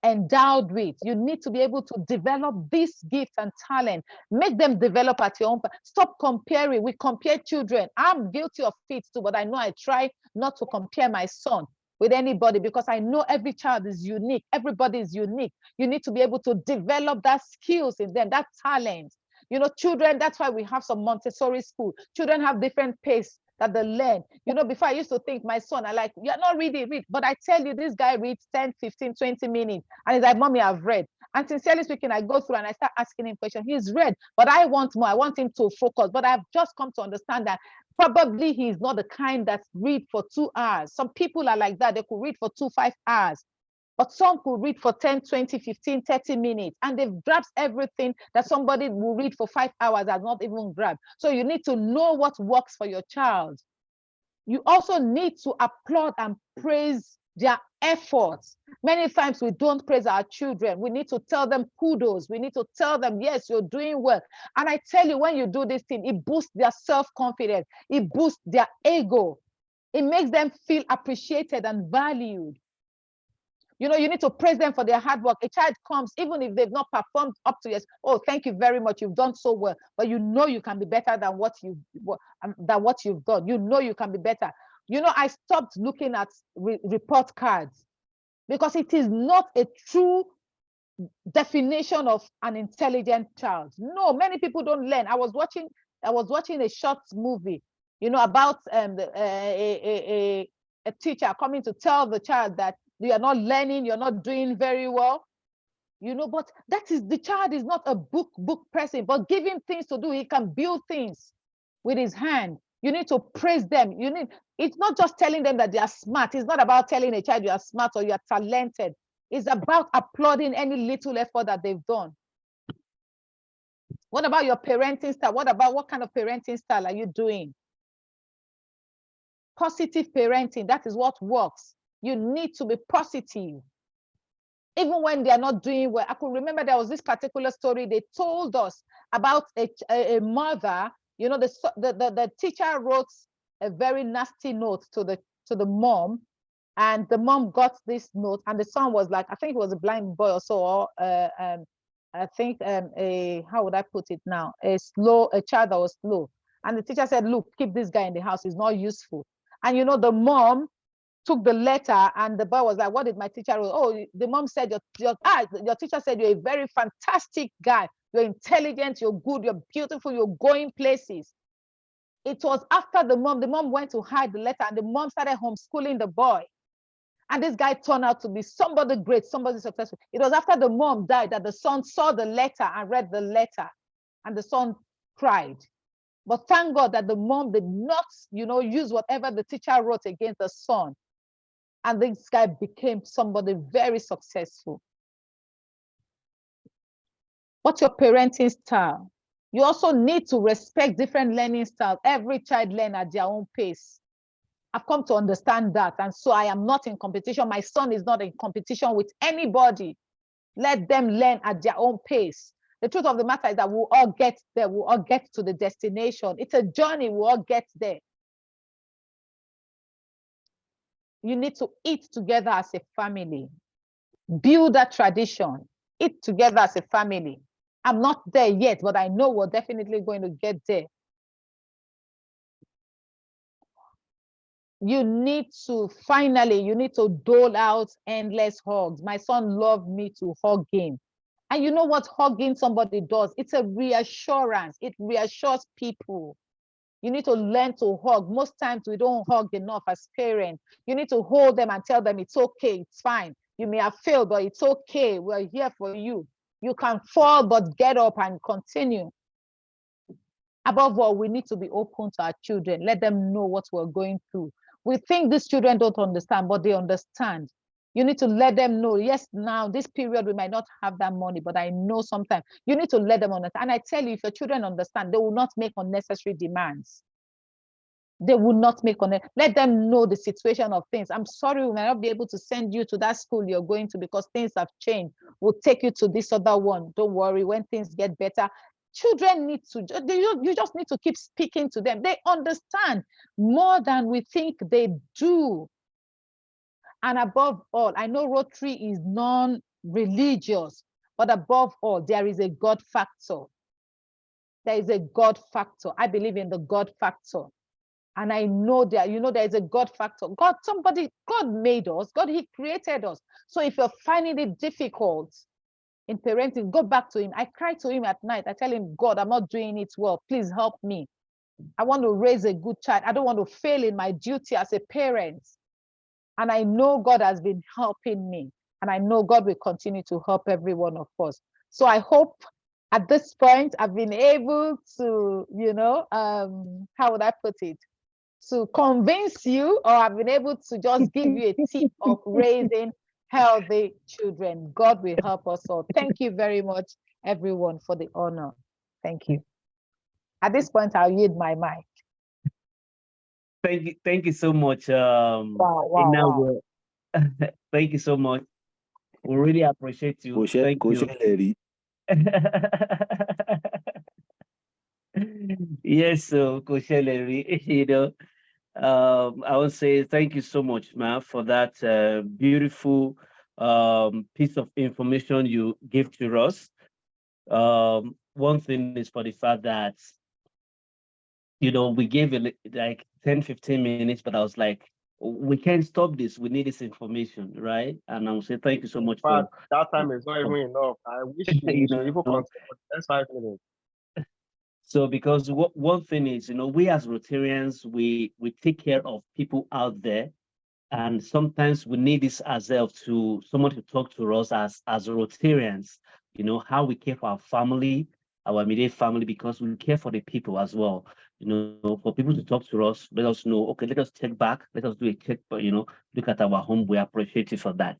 endowed with. You need to be able to develop this gift and talent. Make them develop at your own. Stop comparing. We compare children. I'm guilty of it too, but I know I try not to compare my son with anybody because I know every child is unique. Everybody is unique. You need to be able to develop that skills in them, that talent. Children, that's why we have some Montessori school. Children have different pace that they learn. Before I used to think my son, you're not reading, read. But I tell you, this guy reads 10, 15, 20 minutes. And he's like, Mommy, I've read. And sincerely speaking, I go through and I start asking him questions. He's read, but I want more. I want him to focus. But I've just come to understand that probably he's not the kind that read for 2 hours. Some people are like that. They could read for 5 hours. But some could read for 10, 20, 15, 30 minutes, and they've grasped everything that somebody will read for 5 hours has not even grabbed. So you need to know what works for your child. You also need to applaud and praise their efforts. Many times we don't praise our children. We need to tell them kudos. We need to tell them, yes, you're doing well. And I tell you, when you do this thing, it boosts their self-confidence. It boosts their ego. It makes them feel appreciated and valued. You need to praise them for their hard work. A child comes, even if they've not performed up to yes, oh, thank you very much, you've done so well. But you can be better than what you've done. You can be better. I stopped looking at report cards because it is not a true definition of an intelligent child. No, many people don't learn. I was watching a short movie, about a teacher coming to tell the child that you are not learning, you're not doing very well, but the child is not a book person, but give him things to do. He can build things with his hand. You need to praise them. It's not just telling them that they are smart. It's not about telling a child you are smart or you are talented. It's about applauding any little effort that they've done. What about your parenting style? What kind of parenting style are you doing? Positive parenting, that is what works. You need to be positive. Even when they are not doing well. I could remember there was this particular story they told us about a mother. The teacher wrote a very nasty note to the mom, and the mom got this note, and the son was like, I think it was a blind boy or so, or I think how would I put it now? A child that was slow. And the teacher said, look, keep this guy in the house, he's not useful. And the mom took the letter, and the boy was like, what did my teacher write? Oh, the mom said, your teacher said you're a very fantastic guy. You're intelligent, you're good, you're beautiful, you're going places. It was after the mom went to hide the letter, and the mom started homeschooling the boy. And this guy turned out to be somebody great, somebody successful. It was after the mom died that the son saw the letter and read the letter, and the son cried. But thank God that the mom did not, use whatever the teacher wrote against the son. And this guy became somebody very successful. What's your parenting style? You also need to respect different learning styles. Every child learns at their own pace. I've come to understand that. And so I am not in competition. My son is not in competition with anybody. Let them learn at their own pace. The truth of the matter is that we'll all get there. We'll all get to the destination. It's a journey. We'll all get there. You need to eat together as a family. Build that tradition. Eat together as a family. I'm not there yet, but I know we're definitely going to get there. You need to dole out endless hugs. My son loved me to hug him. And you know what hugging somebody does? It's a reassurance. It reassures people. You need to learn to hug. Most times we don't hug enough as parents. You need to hold them and tell them it's okay, it's fine. You may have failed, but it's okay. We're here for you. You can fall, but get up and continue. Above all, we need to be open to our children. Let them know what we're going through. We think these children don't understand, but they understand. You need to let them know, yes, now this period we might not have that money, but I know sometimes you need to let them understand. And I tell you, if your children understand, they will not make unnecessary demands. They will not make let them know the situation of things. I'm sorry, we might not be able to send you to that school you're going to because things have changed. We'll take you to this other one. Don't worry, when things get better. Children need to, you just need to keep speaking to them. They understand more than we think they do. And above all, I know Rotary is non-religious, but above all, there is a God factor. There is a God factor. I believe in the God factor. And I know that, there is a God factor. God made us. God, he created us. So if you're finding it difficult in parenting, go back to him. I cry to him at night. I tell him, God, I'm not doing it well. Please help me. I want to raise a good child. I don't want to fail in my duty as a parent. And I know God has been helping me. And I know God will continue to help every one of us. So I hope at this point, I've been able to, how would I put it? To convince you, or I've been able to just give you a tip of raising healthy children. God will help us all. Thank you very much, everyone, for the honor. Thank you. At this point, I'll yield my mic. Thank you so much. Wow. Thank you so much. We really appreciate you. Thank you. Yes, so Kosheleri, I would say thank you so much, ma'am, for that beautiful piece of information you give to us. One thing is for the fact that, we gave it like 10, 15 minutes, but I was like, we can't stop this. We need this information, right? And I would say thank you so much for that time is not even enough. I wish you should even continue for the next 5 minutes. So because one thing is, we as Rotarians, we take care of people out there, and sometimes we need this as well to someone to talk to us as Rotarians, how we care for our family, our immediate family, because we care for the people as well. For people to talk to us, let us know, okay, let us check back, let us do a check, but look at our home. We appreciate you for that.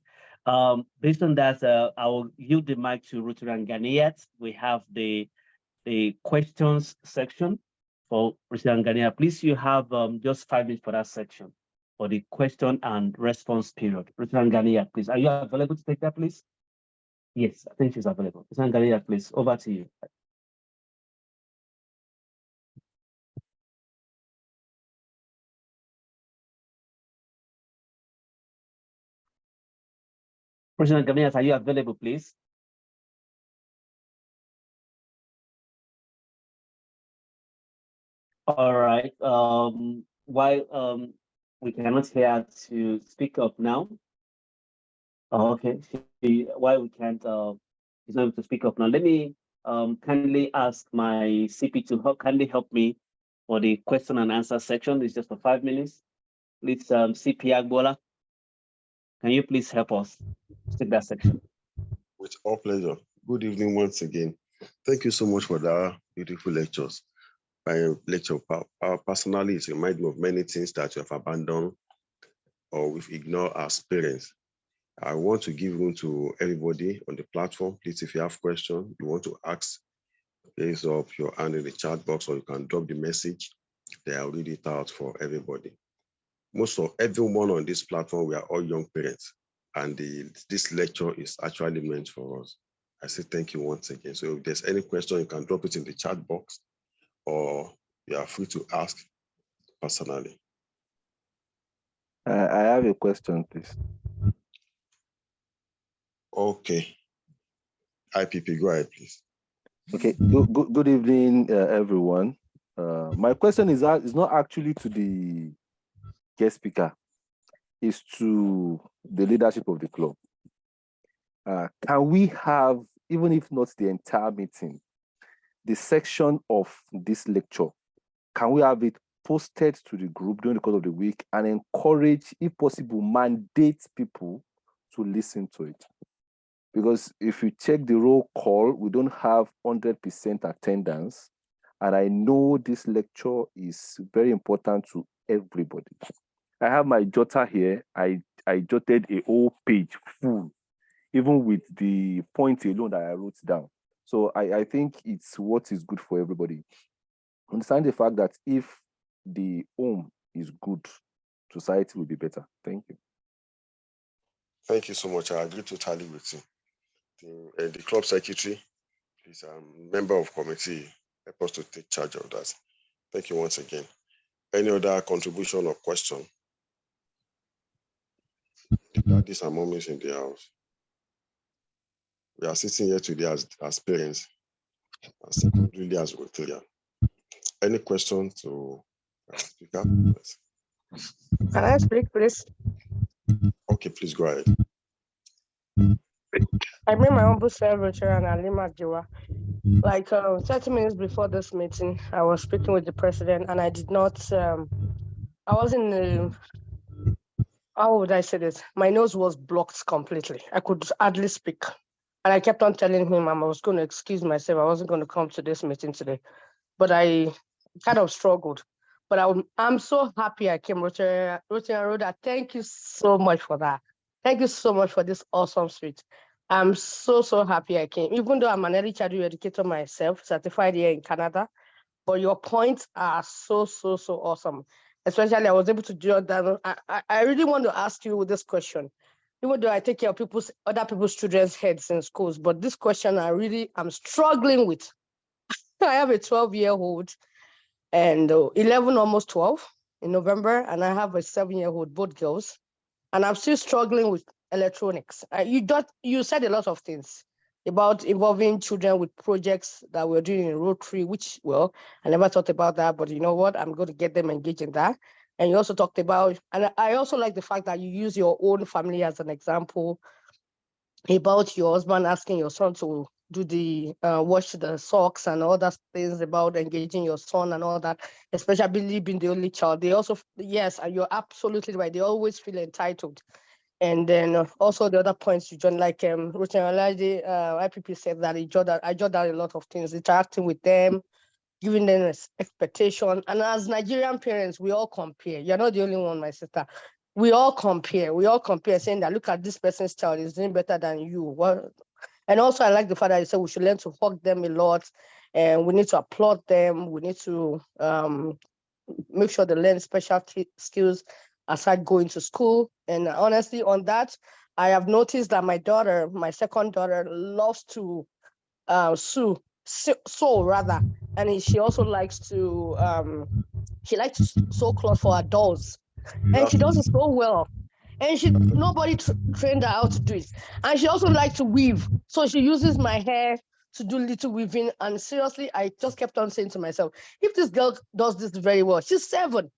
Based on that, I will yield the mic to Rotary and Ghanaians. We have the questions section for Rotary and Ghanaians. Please, you have just 5 minutes for that section, for the question and response period. Rotary and Ghanaians, please. Are you available to take that, please? Yes, I think she's available. Rotary and Ghanaians, please, over to you. Rotary and Ghanaians, are you available, please? All right. While we cannot hear to speak up now. Oh, okay. Why we can't is not able to speak up now. Let me kindly ask my CP to kindly help me for the question and answer section. It's just for 5 minutes. Please, CP Agbola, can you please help us take that section? With all pleasure. Good evening once again. Thank you so much for that beautiful lectures. My lecture, personally, it reminds me of many things that we have abandoned or we've ignored as parents. I want to give room to everybody on the platform. Please, if you have questions, you want to ask, raise up your hand in the chat box, or you can drop the message. I'll read it out for everybody. Most of everyone on this platform, we are all young parents, and this lecture is actually meant for us. I say thank you once again. So if there's any question, you can drop it in the chat box, or you are free to ask personally. I have a question, please. Okay. IPP, go ahead, please. Okay. Good evening, everyone. My question is not actually to the guest speaker. It's to the leadership of the club. Can we have, even if not the entire meeting, the section of this lecture, can we have it posted to the group during the course of the week and encourage, if possible, mandate people to listen to it? Because if you check the roll call, we don't have 100% attendance. And I know this lecture is very important to everybody. I have my jotter here. I jotted a whole page full, even with the point alone that I wrote down. So I think it's what is good for everybody. Understand the fact that if the home is good, society will be better. Thank you. Thank you so much. I agree totally with you. The club secretary is a member of committee. Help us to take charge of that. Thank you once again. Any other contribution or question? The daddies and mommies in the house. We are sitting here today as parents, and secondarily as Rotarian. Any questions to speaker? Yes. Can I speak, please? Okay, please go ahead. I made my humble self, Rotary and Alima Jiwa. Like 30 minutes before this meeting, I was speaking with the president, and I did not. I wasn't. How would I say this? My nose was blocked completely. I could hardly speak, and I kept on telling him I was going to excuse myself. I wasn't going to come to this meeting today, but I kind of struggled. But I'm so happy I came, Rotary Roda. Thank you so much for that. Thank you so much for this awesome suite. I'm so happy I came, even though I'm an early childhood educator myself, certified here in Canada. But your points are so awesome. Especially, I was able to jot down. I really want to ask you this question. Even though I take care of other people's children's heads in schools, but this question I'm struggling with. I have a 12-year-old and 11, almost 12 in November, and I have a 7-year-old, both girls, and I'm still struggling with electronics. You said a lot of things about involving children with projects that we're doing in Rotary, which, well, I never thought about that, but you know what? I'm going to get them engaged in that. And you also talked about, and I also like the fact that you use your own family as an example about your husband asking your son to do the wash the socks and all that things about engaging your son and all that, especially being the only child. They also, yes, and you're absolutely right. They always feel entitled. And then also the other points you joined, like Rotary IPP said that I jot down a lot of things, interacting with them, giving them expectation. And as Nigerian parents, we all compare. You're not the only one, my sister. We all compare, saying that look at this person's child is doing better than you. Well, and also I like the fact that you said we should learn to hug them a lot, and we need to applaud them. We need to make sure they learn special skills aside going to school. And honestly, on that, I have noticed that my second daughter, loves to sew rather, and she also likes to sew clothes for her dolls, and she does it so well. And nobody trained her how to do it. And she also likes to weave, so she uses my hair to do little weaving. And seriously, I just kept on saying to myself, if this girl does this very well, she's 7,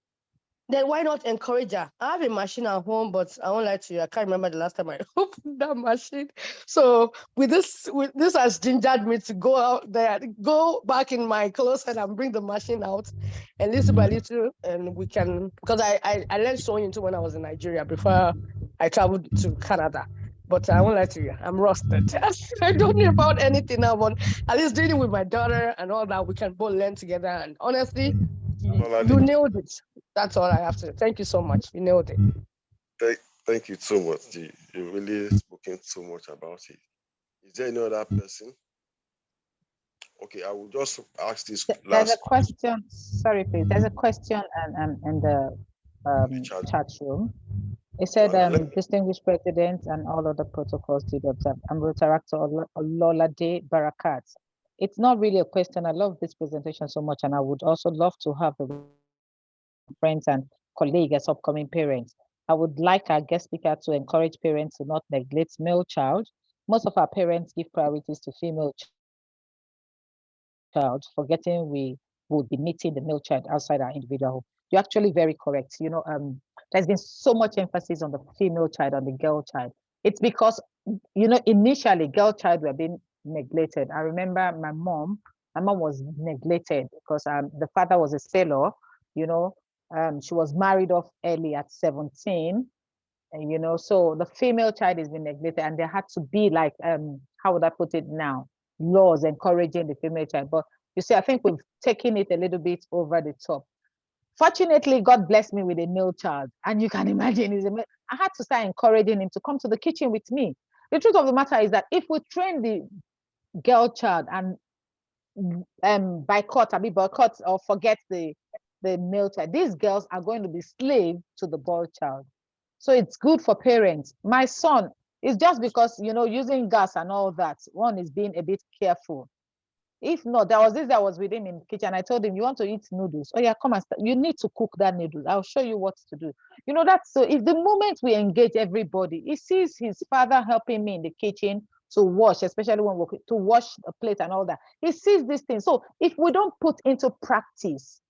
then why not encourage her? I have a machine at home, but I won't lie to you, I can't remember the last time I opened that machine. So with this has gingered me to go out there, go back in my closet and bring the machine out, and little by little, and we can, because I learned sewing too when I was in Nigeria before I traveled to Canada. But I won't lie to you, I'm rusted. I don't know about anything now, but at least doing it with my daughter and all that, we can both learn together. And honestly, you nailed it. That's all I have to say. Thank you so much. You nailed it. Thank you so much. You really spoken so much about it. Is there any other person? Okay, I will just ask this last. There's a question. Sorry, please. There's a question in the chat room. It said, distinguished president and all other protocols to be observed. I'm Rotaract Ololade Barakat. It's not really a question. I love this presentation so much, and I would also love to have the friends and colleagues as upcoming parents. I would like our guest speaker to encourage parents to not neglect male child. Most of our parents give priorities to female child, forgetting we would be meeting the male child outside our individual home. You're actually very correct. You know, there's been so much emphasis on the female child, on the girl child. It's because, you know, initially girl child were being neglected. I remember my mom was neglected because the father was a sailor, you know. She was married off early at 17, and, you know, so the female child has been neglected, and there had to be like, how would I put it now? Laws encouraging the female child. But you see, I think we've taken it a little bit over the top. Fortunately, God blessed me with a male child. And you can imagine, I had to start encouraging him to come to the kitchen with me. The truth of the matter is that if we train the girl child and boycott or forget the male child, these girls are going to be slave to the boy child. So it's good for parents. My son is just because, using gas and all that, one is being a bit careful. If not, there was this that was with him in the kitchen. I told him, you want to eat noodles? Oh yeah, come and start. You need to cook that noodles. I'll show you what to do. That's so if the moment we engage everybody, he sees his father helping me in the kitchen to wash, especially when we're to wash the plate and all that. He sees these things. So if we don't put into practice,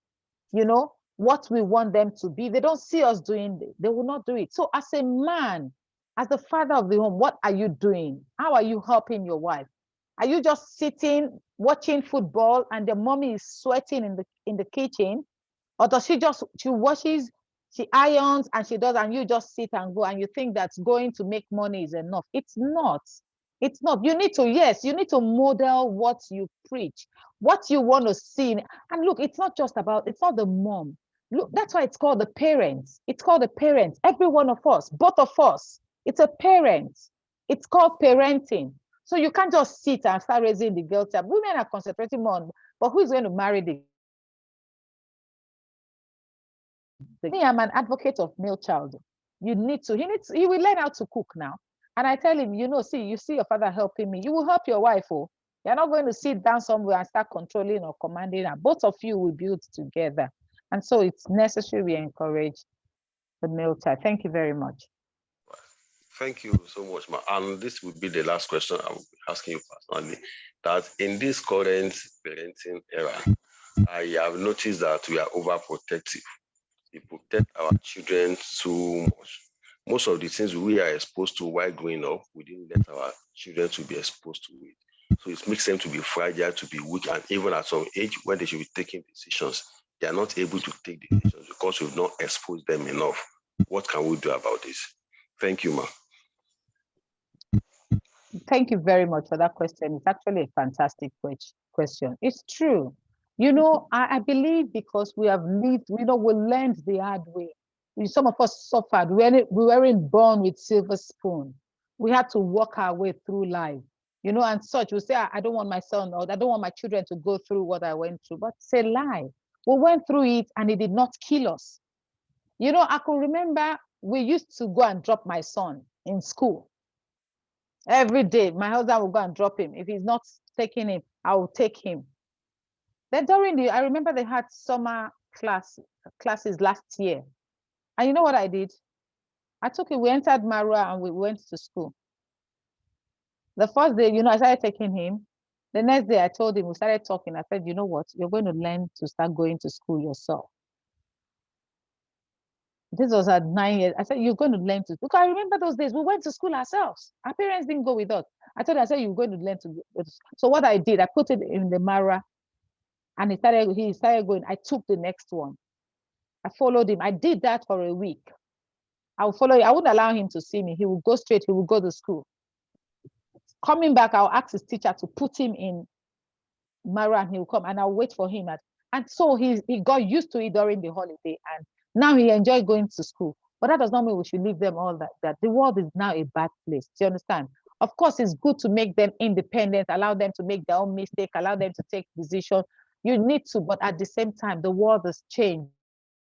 what we want them to be, they don't see us doing it, they will not do it. So as a man, as the father of the home, what are you doing? How are you helping your wife? Are you just sitting watching football and the mommy is sweating in the kitchen? Or does she washes, she irons and she does, and you just sit and go and you think that's going to make money is enough? It's not. It's not. You need to model what you preach, what you want to see. And look, it's not the mom. Look, that's why it's called the parents. It's called the parents. Every one of us, both of us, it's a parent. It's called parenting. So you can't just sit and start raising the girl child. Women are concentrating more on, but who's going to marry the Me, I'm an advocate of male child. He will learn how to cook now. And I tell him, you see your father helping me. You will help your wife. Oh, you're not going to sit down somewhere and start controlling or commanding her. Both of you will build together. And so it's necessary we encourage the male child. Thank you very much. Thank you so much, Ma. And this will be the last question I'm asking you personally. That in this current parenting era, I have noticed that we are overprotective. We protect our children too much. Most of the things we are exposed to while growing up, we didn't let our children to be exposed to it. So it makes them to be fragile, to be weak, and even at some age when they should be taking decisions, they are not able to take decisions because we've not exposed them enough. What can we do about this? Thank you, Ma. Thank you very much for that question. It's actually a fantastic question. It's true. I believe because we have lived, we learned the hard way. Some of us suffered. We weren't born with silver spoon. We had to work our way through life, and such. We say, I don't want my son or I don't want my children to go through what I went through, but it's a lie. We went through it and it did not kill us. I could remember we used to go and drop my son in school. Every day, my husband will go and drop him. If he's not taking him, I will take him. Then I remember they had summer classes last year. And you know what I did? I took it, we entered Marua and we went to school. The first day, I started taking him. The next day I told him, we started talking. I said, you know what? You're going to learn to start going to school yourself. This was at 9 years. I said, you're going to learn to, because I remember those days, we went to school ourselves. Our parents didn't go with us. I said, you're going to learn to go. So what I did, I put it in the Mara and he started going. I took the next one. I followed him. I did that for a week. I would follow him. I wouldn't allow him to see me. He would go straight. He would go to school. Coming back, I'll ask his teacher to put him in Mara and he will come and I'll wait for him. And so he got used to it during the holiday and now he enjoyed going to school. But that does not mean we should leave them all that. The world is now a bad place. Do you understand? Of course, it's good to make them independent, allow them to make their own mistake, allow them to take decisions. You need to, but at the same time, the world has changed.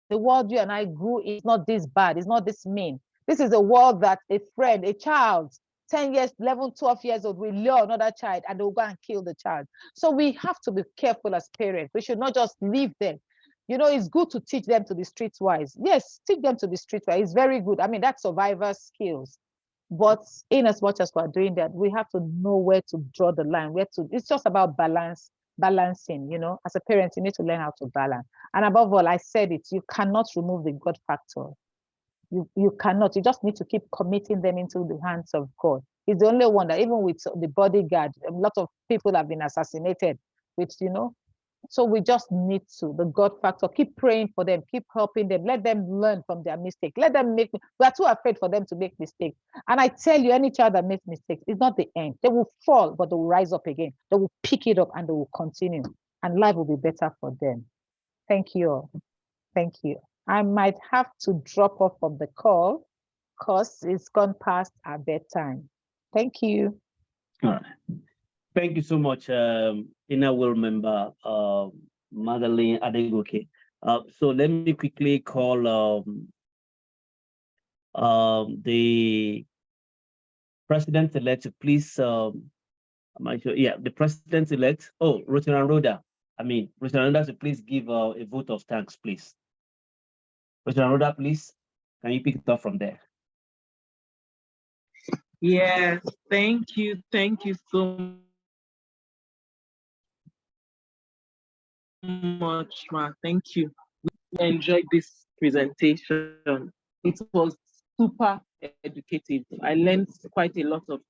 The world you and I grew is not this bad. It's not this mean. This is a world that a friend, a child, 10 years, 11, 12 years old will lure another child and they'll go and kill the child. So we have to be careful as parents. We should not just leave them. It's good to teach them to be streetwise. Yes, teach them to be streetwise. It's very good. I mean, that's survivor skills. But in as much as we're doing that, we have to know where to draw the line. It's just about balancing, as a parent, you need to learn how to balance. And above all, I said it, you cannot remove the God factor. You cannot, you just need to keep committing them into the hands of God. He's the only one that, even with the bodyguard, a lot of people have been assassinated with, so we just need to, the God factor, keep praying for them, keep helping them, let them learn from their mistake. Let them we are too afraid for them to make mistakes. And I tell you, any child that makes mistakes, it's not the end. They will fall, but they will rise up again. They will pick it up and they will continue. And life will be better for them. Thank you all. Thank you. I might have to drop off of the call because it's gone past our bedtime. Thank you. All right. Thank you so much, Inner Wheel member Madgalene Adegoke. So let me quickly call the president-elect, please. Am I sure? Yeah, the president-elect. Oh, Rotary Rhoda. Rotary Rhoda, so please give a vote of thanks, please. Rotary Rhoda, please. Can you pick it up from there? Yes, thank you so much, ma. Thank you. We enjoyed this presentation. It was super educative. I learned quite a lot of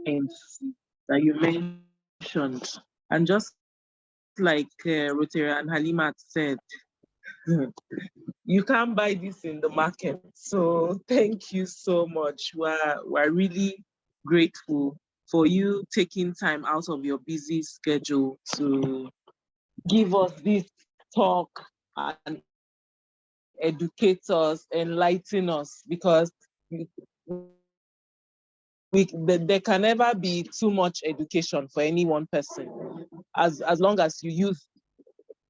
things that you mentioned. And just like Rotary and Halimat said, you can't buy this in the market. So thank you so much. We're really grateful for you taking time out of your busy schedule to give us this talk and educate us, enlighten us, because there can never be too much education for any one person. As long as you use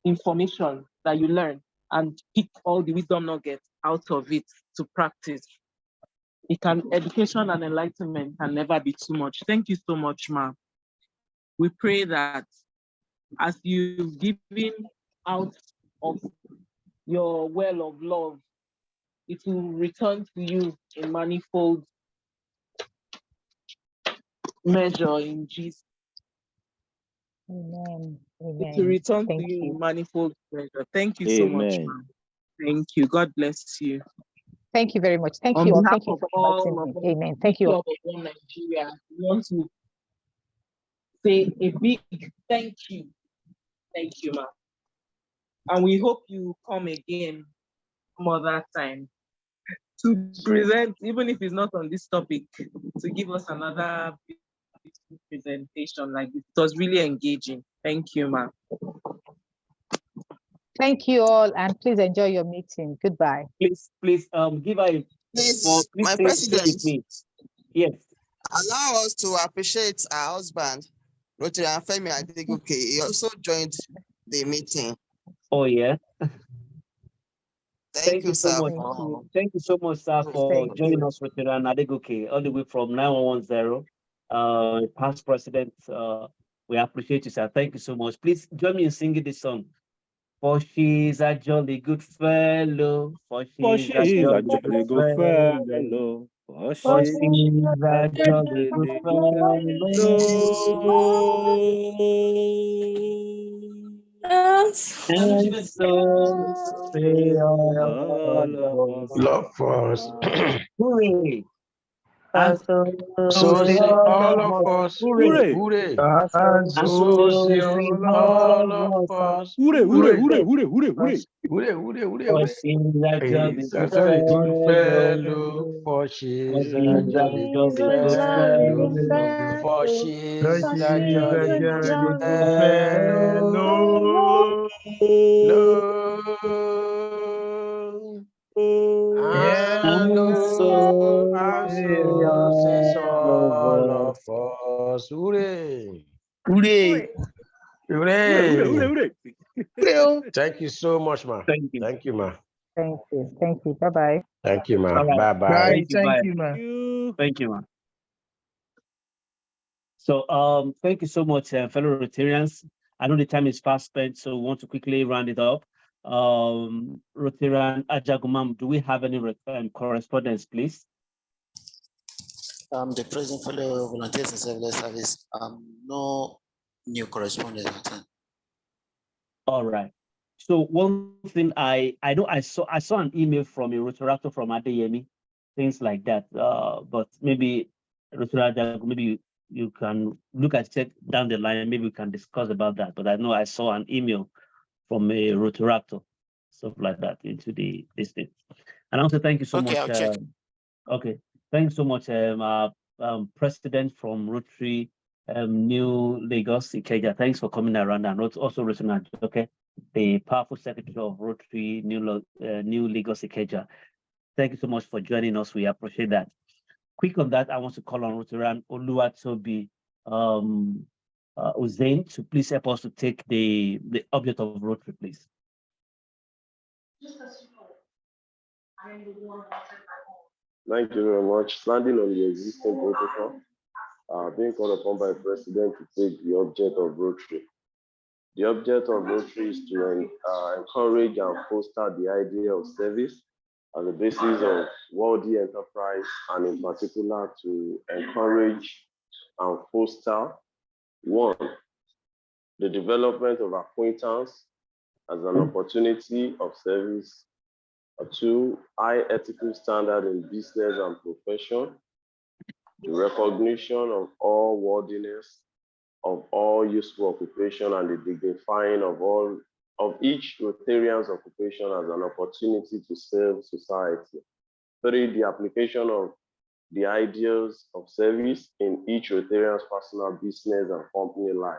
information that you learn and pick all the wisdom nuggets out of it to practice, education and enlightenment can never be too much. Thank you so much, ma. We pray that as you've given out of your well of love, it will return to you in manifold measure in Jesus. Amen. It will return to you in manifold measure. Thank you so much, ma'am. Thank you. God bless you. Thank you very much. Thank On you all. behalf Thank you of for all inviting me. of Amen. Thank you all. Club of One Nigeria, we want to say a big thank you. Thank you, ma'am. And we hope you come again some other time to present, even if it's not on this topic, to give us another beautiful presentation like this. It was really engaging. Thank you, ma'am. Thank you all, and please enjoy your meeting. Goodbye. Please, give a my president. Yes. Allow us to appreciate our husband, Rotary Adegoke. He also joined the meeting. Oh yeah. Thank you, sir. Thank you so much, sir, for joining us, Rotary Adegoke, all the way from 9110. Past president. We appreciate you, sir. Thank you so much. Please join me in singing this song. For she's a jolly good fellow. For she's a jolly good fellow. For she's a jolly good fellow. And so say all love us. Hooray! And so say all of us. Hooray! Hooray! And so say all of us. Hooray! Hooray! Hooray! Hooray! Hooray! Hooray! Hooray! Hooray! Hooray! For she's a jolly good fellow. For she's a jolly good fellow. For she's a jolly good fellow. And so says all of us. Hooray! Hooray! Hooray! Thank you so much, ma. Thank you, ma. Thank you. Thank you. Bye-bye. Thank you, ma. Right. Bye-bye. Thank you, ma. Thank you, ma. So thank you so much, fellow Rotarians. I know the time is fast spent, so we want to quickly round it up. Rotarian Ajagumam, do we have any correspondence, please? The President fellow volunteers in civil service, no new correspondence. All right. So one thing I know I saw an email from a Rotaractor from Adeyemi, things like that. But maybe Rotaractor, maybe you can look at it down the line. Maybe we can discuss about that. But I know I saw an email from a Rotaractor, stuff like that, into the listing. And also thank you so much. I'll check. Okay, thanks so much, President from Rotary New Lagos, Ikeja. Thanks for coming around, and also Rotary. Okay, the powerful secretary of Rotary New Lagos Ikeja. Thank you so much for joining us. We appreciate that. Quick on that, I want to call on Rotarian Oluwatobi Uzain to please help us to take the object of Rotary, please. Thank you very much. Standing on the existing protocol, being called upon by the President to take the object of Rotary. The object of Rotary is to encourage and foster the idea of service as a basis of worthy enterprise, and in particular to encourage and foster, one, the development of acquaintance as an opportunity of service, two, high ethical standard in business and profession, the recognition of all worthiness of all useful occupation, and the dignifying of each Rotarian's occupation as an opportunity to serve society. Three, the application of the ideals of service in each Rotarian's personal business and company life.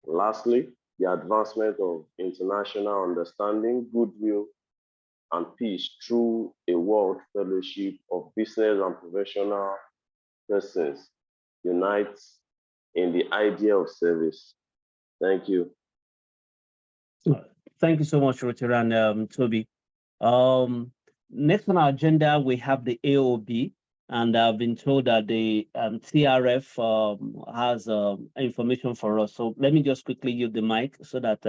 Lastly, the advancement of international understanding, goodwill, and peace through a world fellowship of business and professional persons unites in the idea of service. Thank you. Thank you so much, Rotarian Toby. Next on our agenda, we have the AOB, and I've been told that the TRF has information for us. So let me just quickly use the mic so that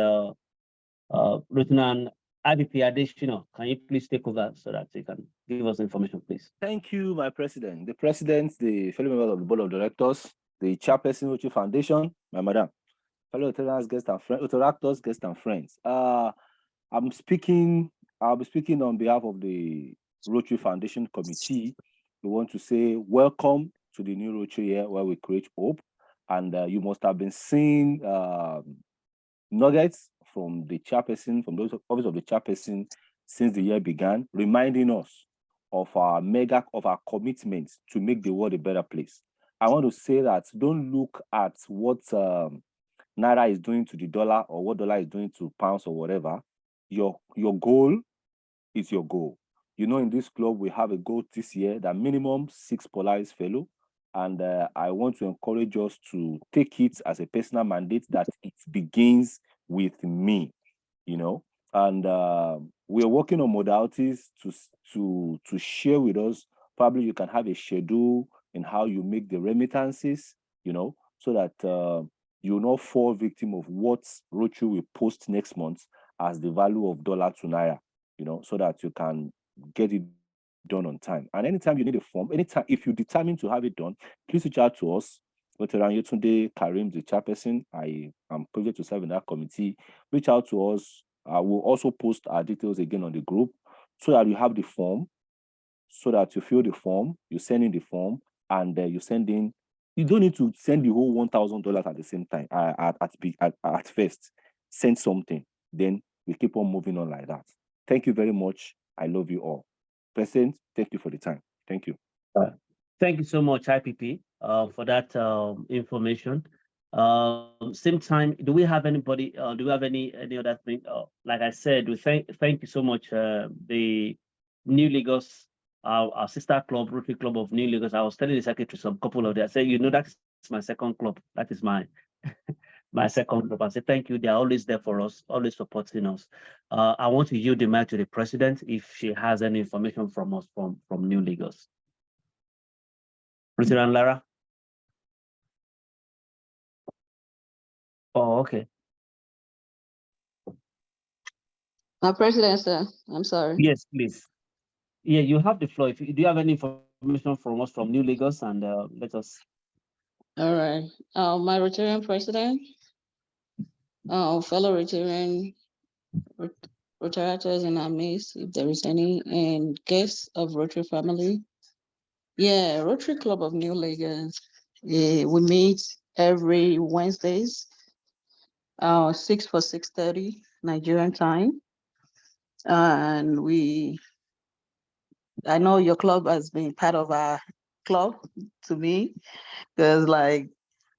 Rotarian IBP Adeshino, can you please take over so that you can give us information, please? Thank you, my president. The president, the fellow members of the board of directors, the chairperson Rotary Foundation, my madam, fellow Rotarians, guests and friends, Rotaractors, guests and friends. I'll be speaking on behalf of the Rotary Foundation Committee. We want to say welcome to the new Rotary year where we create hope. And you must have been seeing nuggets from the chairperson, from the office of the chairperson since the year began, reminding us of our commitments to make the world a better place. I want to say that don't look at what Naira is doing to the dollar or what dollar is doing to pounds or whatever. Your goal is your goal. You know, in this club, we have a goal this year that minimum 6 Polaris fellow. And I want to encourage us to take it as a personal mandate that it begins with me, you know. And we're working on modalities to share with us. Probably you can have a schedule in how you make the remittances, you know, so that you will not fall victim of what Rotary will post next month as the value of dollar to Naira, you know, so that you can get it done on time. And anytime you need a form, anytime if you're determined to have it done, please reach out to us. Veteran Yetunde Karim, the chairperson, I am privileged to serve in that committee. Reach out to us. We'll also post our details again on the group so that you have the form, so that you fill the form, you send in the form, and you send in. You don't need to send the whole $1,000 at the same time. At first, send something. Then we keep on moving on like that. Thank you very much. I love you all. President, thank you for the time. Thank you. Thank you so much, IPP, for that information. Same time, do we have anybody? Do we have any other thing? Like I said, we thank you so much. The New Lagos, our sister club, Rotary Club of New Lagos. I was telling the secretary some couple of days. I said, you know, that's my second club. That is my my second club. I said, thank you. They are always there for us, always supporting us. I want to yield the mic to the president if she has any information from us from New Lagos. Rotary and Lara. Oh, okay. President, sir, I'm sorry. Yes, please. Yeah, you have the floor. Do you have any information from us from New Lagos, and let us. All right. My Rotarian president, fellow Rotaractors in our midst, if there is any, and guests of Rotary family. Yeah, Rotary Club of New Lagos. We meet every Wednesdays, 6 for 6:30 Nigerian time. And I know your club has been part of our club to me, because like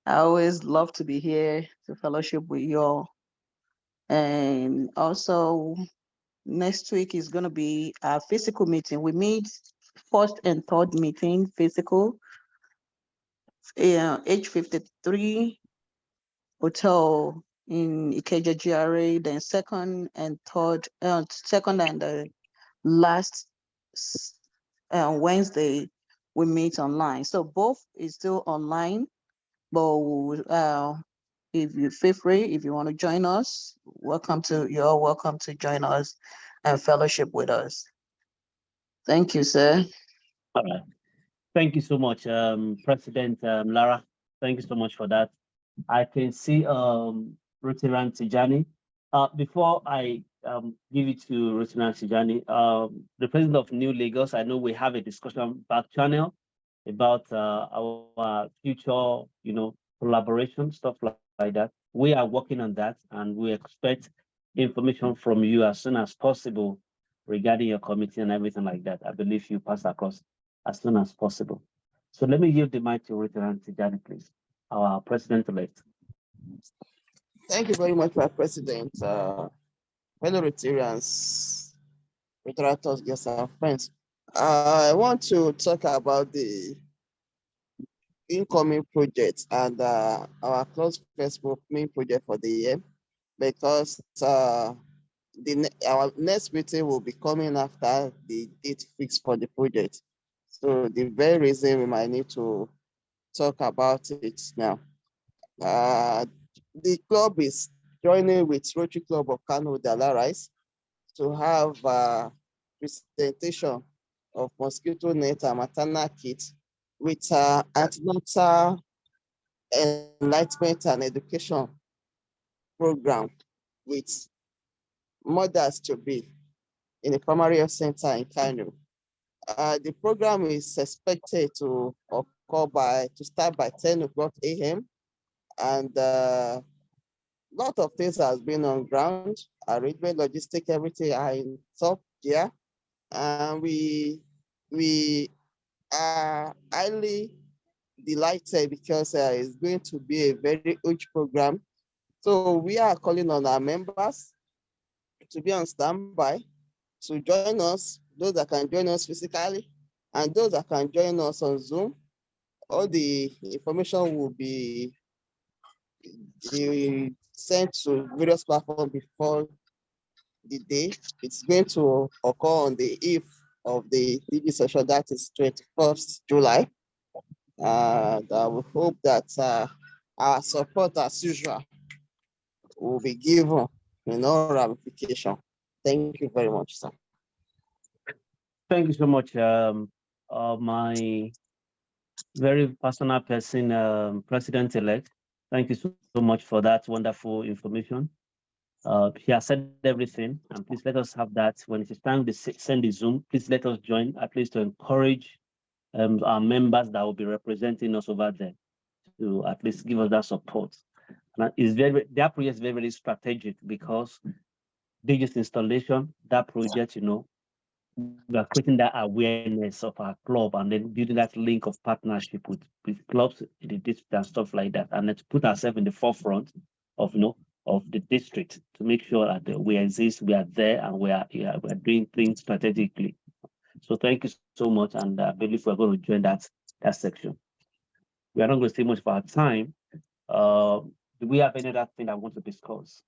I always love to be here to fellowship with you all. And also next week is going to be our physical meeting. We meet first and third meeting physical, H53 hotel in Ikeja GRA. Then second and the last Wednesday we meet online. So both is still online, but if you feel free, if you want to join us, you're welcome to join us and fellowship with us. Thank you, sir. All right. Thank you so much, President Lara. Thank you so much for that. I can see Rotary Tijani. Before I give it to Rotary Tijani, the president of New Lagos, I know we have a discussion back channel about our future, collaboration, stuff like that. We are working on that, and we expect information from you as soon as possible regarding your committee and everything like that. I believe you pass across as soon as possible. So let me give the mic to Rotary Tijani, please, our president-elect. Thank you very much, my president. Fellow Rotarians, Rotarators, guests, and friends. I want to talk about the incoming projects and our close Facebook main project for the year, because our next meeting will be coming after the date fixed for the project. So the very reason we might need to talk about it now. The club is joining with Rotary Club of Kano Dalarais to have a presentation of mosquito net and maternal kit with antenatal enlightenment and education program with mothers to be in the primary health center in Kano. The program is expected to start by 10 o'clock a.m. and a lot of things has been on ground. Arrangement, logistic, everything are in top gear, and we are highly delighted because it's going to be a very huge program. So we are calling on our members to be on standby, to join us, those that can join us physically, and those that can join us on Zoom. All the information will be sent to various platforms before the day. It's going to occur on the eve of the DB session, that is 21st July. And I will hope that our support, as usual, will be given in all ramification. Thank you very much, sir. Thank you so much, my very personal person, President-elect. Thank you so much for that wonderful information. He has said everything, and please let us have that. When it is time to send the Zoom, please let us join, at least to encourage our members that will be representing us over there to at least give us that support. And that project is very, very strategic because digital installation, that project, we are creating that awareness of our club and then building that link of partnership with clubs in the district and stuff like that, and let's put ourselves in the forefront of of the district to make sure that we exist, we are there, and we are doing things strategically. So thank you so much, and I believe we're going to join that section. We are not going to stay much for our time. Do we have any other thing I want to discuss?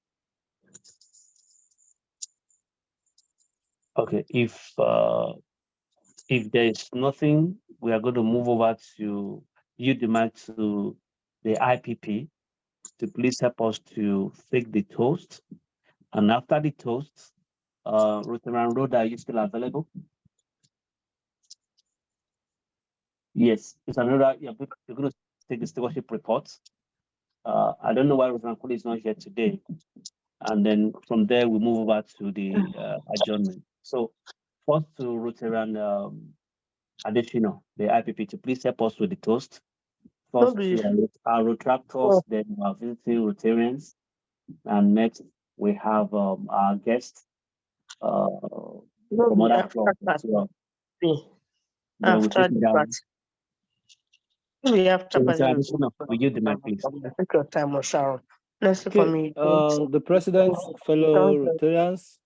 Okay, if there is nothing, we are going to move over to yield the mic to the IPP to please help us to take the toast. And after the toast, Rotary Road, are you still available? Yes, it's another. You're going to take the stewardship report. I don't know why Rotary Cole is not here today. And then from there, we move over to the adjournment. So first to Rotary Additional, the IPP, to please help us with the toast. First, our Rotractors, then our visiting Rotarians, and next we have our guests from other clubs as well. Then we take it down. We have to we give the mic, please. Take your time, Sharon. Let's see for me. The president, fellow Rotarians,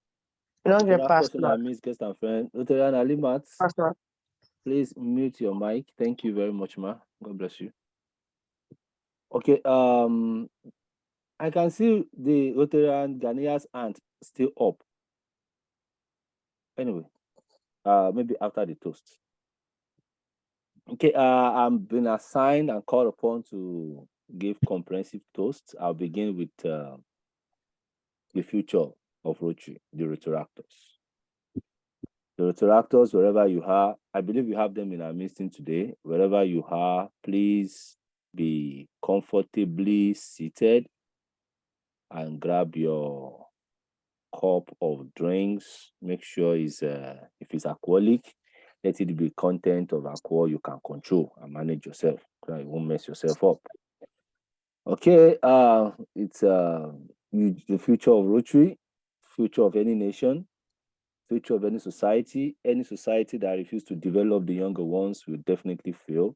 You don't get other past person I miss, guest and friend, Rotarian Alimat, please mute your mic. Thank you very much, ma. God bless you. Okay, I can see the Rotarian Ghanaian's hand still up. Anyway, maybe after the toast. Okay, I'm been assigned and called upon to give comprehensive toast. I'll begin with the future of Rotary, the Rotaractors. The Rotaractors, wherever you are, I believe you have them in our meeting today. Wherever you are, please be comfortably seated and grab your cup of drinks. Make sure it's if it's alcoholic, let it be content of alcohol you can control and manage yourself. So you won't mess yourself up. Okay, it's the future of Rotary, future of any nation, future of any society that refuses to develop the younger ones will definitely fail.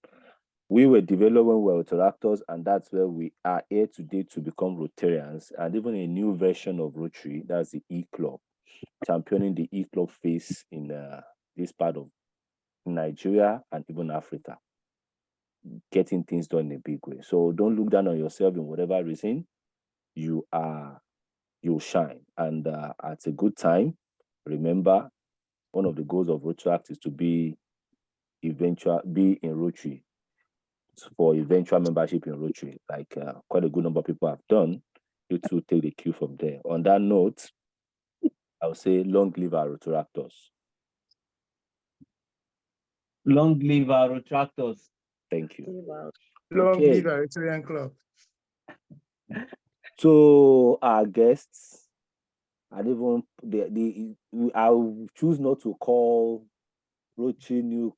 We were developing Rotaractors, and that's where we are here today to become Rotarians, and even a new version of Rotary, that's the E-Club, championing the E-Club face in this part of Nigeria and even Africa, getting things done in a big way. So don't look down on yourself in whatever reason. You'll shine, and at a good time, remember, one of the goals of Rotaract is to be in Rotary for eventual membership in Rotary, like quite a good number of people have done. You two take the cue from there. On that note, I would say long live our Rotaractors. Long live our Rotaractors. Thank you. Long live our Rotarian Club. So our guests, I will choose not to call Rotary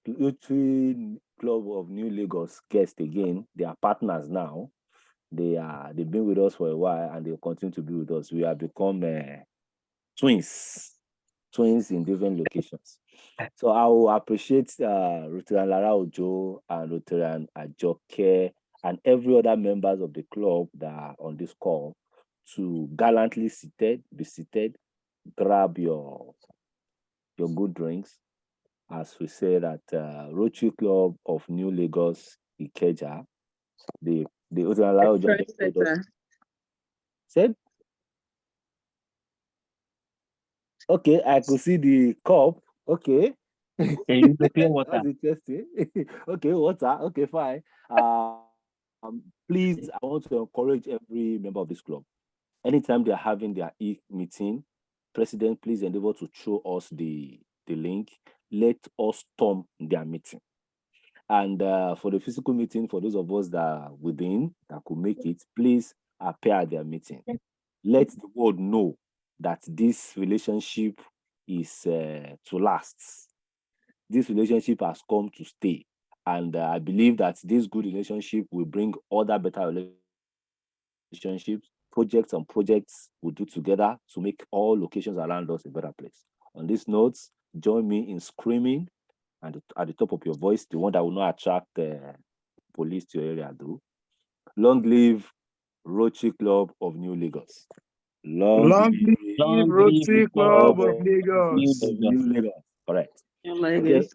Club of New Lagos guests again. They are partners now. They've been with us for a while, and they'll continue to be with us. We have become twins in different locations. So I will appreciate Rotarian Lara Ojo and Rotarian Adegoke and every other members of the club that are on this call to gallantly be seated, grab your good drinks. As we said at Rotary Club of New Lagos, Ikeja, the Rotarian Lara Ojo said, okay, I could see the cup. Okay. That's interesting. Okay, water. Okay, fine. Please, I want to encourage every member of this club. Anytime they're having their meeting, President, please endeavor to show us the link. Let us storm their meeting. And for the physical meeting, for those of us that are within, that could make it, please appear at their meeting. Let the world know that this relationship is to last. This relationship has come to stay. And I believe that this good relationship will bring other better relationships, projects we'll do together to make all locations around us a better place. On this note, join me in screaming and at the top of your voice, the one that will not attract police to your area, do. Long live Rotary Club of New Lagos. Long live Rotary Club of Lagos. New Lagos. Correct. Okay.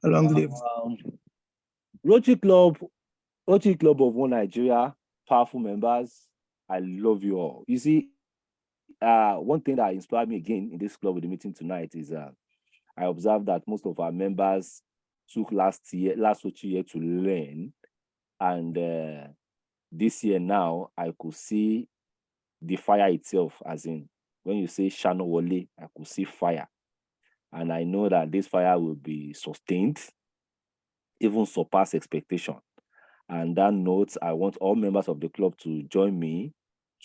Long live. Rotary Club of One Nigeria, powerful members. I love you all. You see, one thing that inspired me again in this club with the meeting tonight is I observed that most of our members took last Rotary year to learn, and this year now I could see the fire itself, as in when you say Shano Wole, I could see fire. And I know that this fire will be sustained, even surpass expectation. And that note, I want all members of the club to join me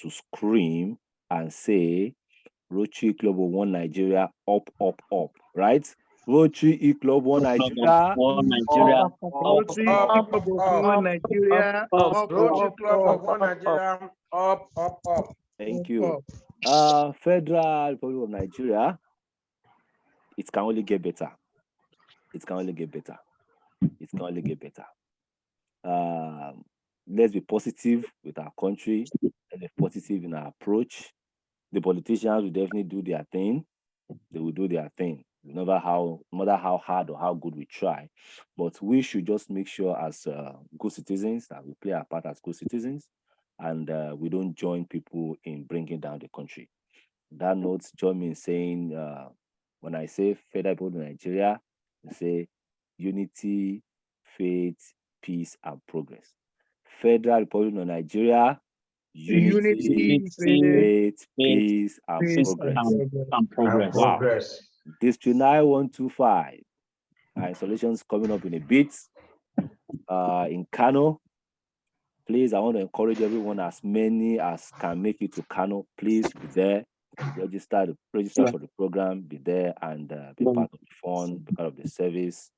to scream and say, Rotary Club of One Nigeria, up, up, up, right? Rotary Club One Nigeria, Rotary Club of One Nigeria, up, Rotary Club of One Nigeria, up, up, up. Thank you. Federal Republic of Nigeria, it can only get better. It can only get better. It can only get better. Let's be positive with our country. Let's be positive in our approach. The politicians will definitely do their thing. They will do their thing, no matter how hard or how good we try. But we should just make sure as good citizens that we play our part as good citizens, and we don't join people in bringing down the country. That note, join me in saying, when I say Federal Republic of Nigeria, I say unity, faith, peace, and progress. Federal Republic of Nigeria, unity, faith, peace, and progress. Wow. District 9125. Our installation is coming up in a bit. In Kano, please, I want to encourage everyone, as many as can make it to Kano, please be there. Register for the program, be there and be part of the fun, be part of the service.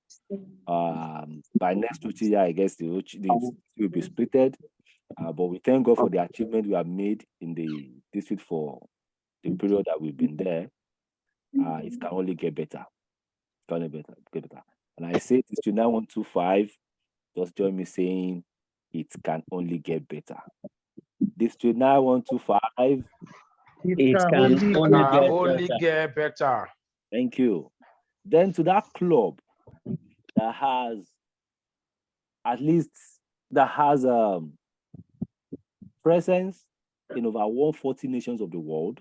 By next year, I guess the will be splitted. But we thank God for the achievement we have made in the district for the period that we've been there. It can only get better. It can only get better. And I say District 9125, just join me saying it can only get better. District 9125. It can only get better. Thank you. Then to that club that has presence in over 140 nations of the world,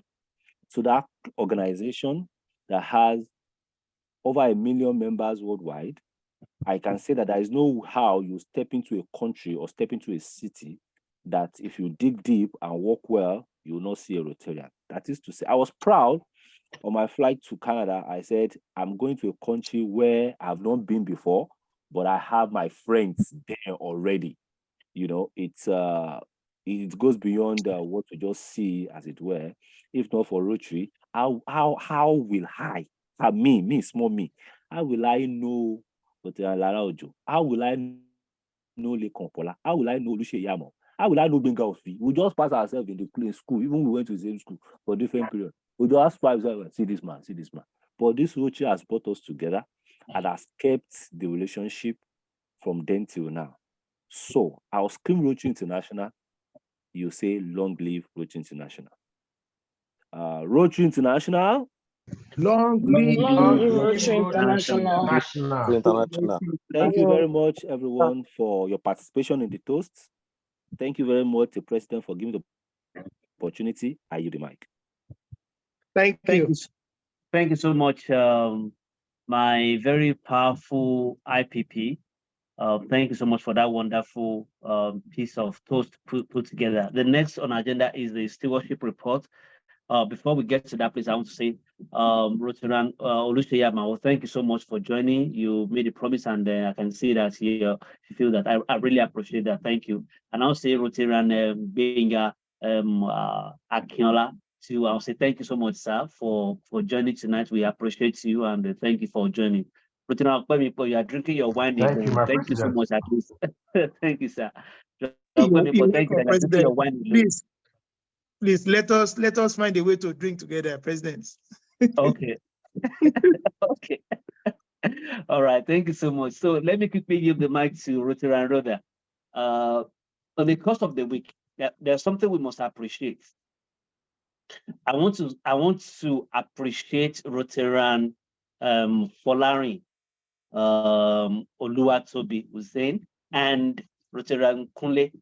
to that organization that has over 1 million members worldwide, I can say that there is no how you step into a country or step into a city that if you dig deep and walk well, you will not see a Rotarian. That is to say, I was proud on my flight to Canada. I said, I'm going to a country where I've not been before, but I have my friends there already. You know, it goes beyond what we just see, as it were. If not for Rotary, how will small me, how will I know Lara Ojo? How will I know Lekompola? How will I know Oluseyi Yamo? How will I know Benga Ofi? We just pass ourselves in the school, even we went to the same school for different periods. We just five, see this man. But this Rotary has brought us together and has kept the relationship from then till now. So I'll scream Rotary International. You say long live Rotary International. Rotary International. Long live Rotary International. Thank you very much, everyone, for your participation in the toast. Thank you very much, the President, for giving the opportunity. I yield the mic. Thank you. Thank you so much, my very powerful IPP. Thank you so much for that wonderful piece of toast put together. The next on agenda is the stewardship report. Before we get to that, please, I want to say, Rotarian Oluseyi Yamo, thank you so much for joining. You made a promise, and I can see that you feel that. I really appreciate that. Thank you. And I'll say Rotarian Benga Akinola too. I'll say thank you so much, sir, for joining tonight. We appreciate you, and thank you for joining. Rotarian Okpemipo, you are drinking your wine. Thank you so much, at least. Thank you, sir. Thank you. Drinking your wine. Please let us find a way to drink together, President. Okay. Okay. All right. Thank you so much. So let me quickly give the mic to Rotarian Rhoda. On the course of the week, there's something we must appreciate. I want to appreciate Rotarian Folarin Oluwatobi Hussein and Rotarian Kunle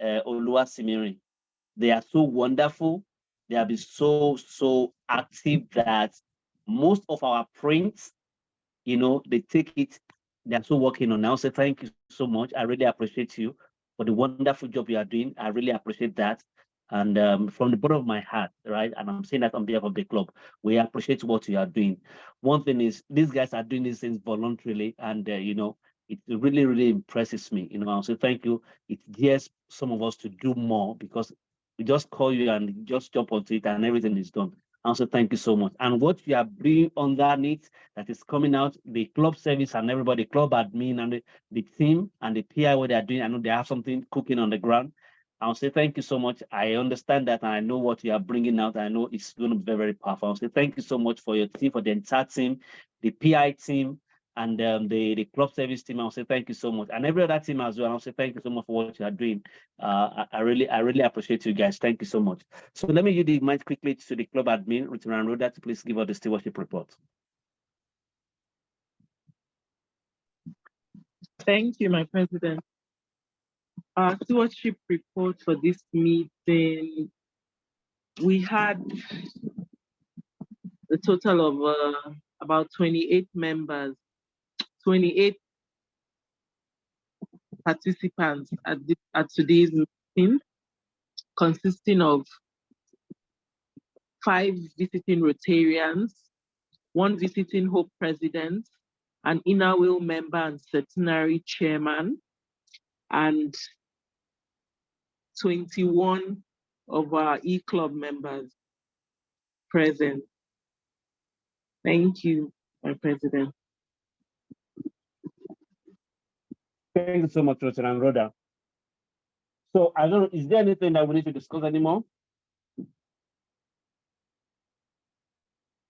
Oluwasimirin. They are so wonderful. They have been so active that most of our prints, they take it. They are so working on now. So thank you so much. I really appreciate you for the wonderful job you are doing. I really appreciate that. And from the bottom of my heart, right? And I'm saying that on behalf of the club, we appreciate what you are doing. One thing is, these guys are doing these things voluntarily, and it really, really impresses me. I'll say thank you. It dares some of us to do more, because we just call you and just jump onto it and everything is done. Also, thank you so much. And what you are bringing underneath that is coming out, the club service and everybody, club admin and the team and the PI, what they are doing, I know they have something cooking on the ground. I'll say thank you so much. I understand that, and I know what you are bringing out. I know it's going to be very, very powerful. I'll say thank you so much for your team, for the entire team, the PI team, and the club service team. I'll say thank you so much, and every other team as well. I'll say thank you so much for what you are doing. I really appreciate you guys. Thank you so much. So let me give the mic quickly to the club admin, Ruth Rhoda, to please give us the stewardship report. Thank you, my president. Our stewardship report for this meeting, we had a total of about 28 members, 28 participants at today's meeting, consisting of 5 visiting Rotarians, 1 visiting Hope president, an inner wheel member and centenary chairman, and 21 of our E-Club members present. Thank you, my president. Thank you so much, Ruth Rhoda. So I don't know, is there anything that we need to discuss anymore?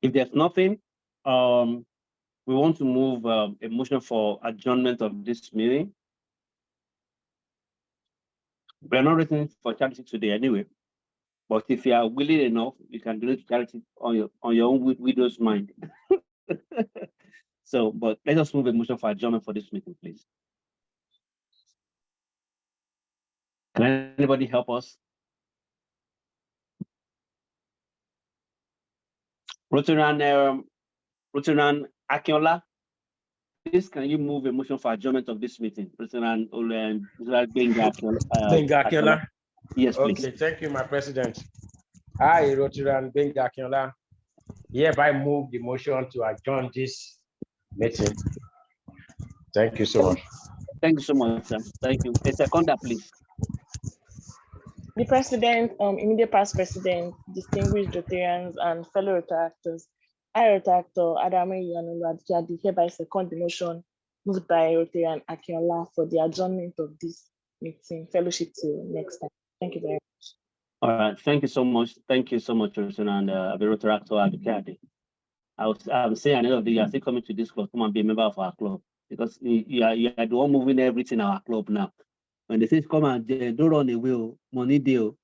If there's nothing, we want to move a motion for adjournment of this meeting. We're not written for charity today anyway, but if you are willing enough, you can donate to charity on your own widow's mind. So, but let us move a motion for adjournment for this meeting, please. Can anybody help us? Rotary Akinola, please can you move a motion for adjournment of this meeting? Rotary Benga Akinola. Yes, please. Okay, thank you, my president. I, Rotary Benga Akinola, hereby move the motion to adjourn this meeting. Thank you so much. Thank you so much, sir. Thank you. A seconder, please. The president, immediate past president, distinguished Rotarians and fellow Rotaractors, I, Rotaractor Adame Yanulwa, hereby second the motion moved by Rotarian Akinola for the adjournment of this meeting. Fellowship till next time. Thank you very much. All right, thank you so much. Thank you so much, Rotarian and the Rotaractor Adegoke. I'm saying at the end of the year, still coming to this club, come and be a member of our club, because you are the one moving everything in our club now. When they say come and don't run away, money deal.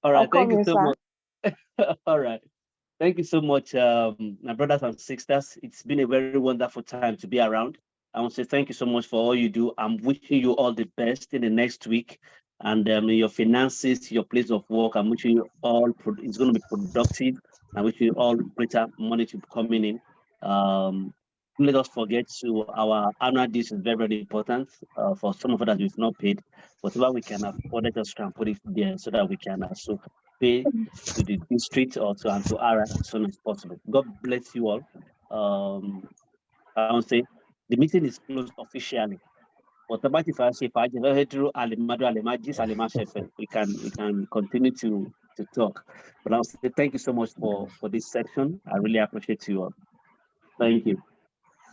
All right, thank you so much. All right, thank you so much, my brothers and sisters. It's been a very wonderful time to be around. I want to say thank you so much for all you do. I'm wishing you all the best in the next week, and your finances, your place of work. I'm wishing you all it's going to be productive. I wish you all greater money to be coming in. Let us forget to our annual dues is very, very important for some of us that we've not paid. Whatever we can afford, let us try and put it there so that we can also pay to the district or to and to our as soon as possible. God bless you all. I want to say the meeting is closed officially. Whatever if I say we can continue to talk. But I'll say thank you so much for this section. I really appreciate you all. Thank you.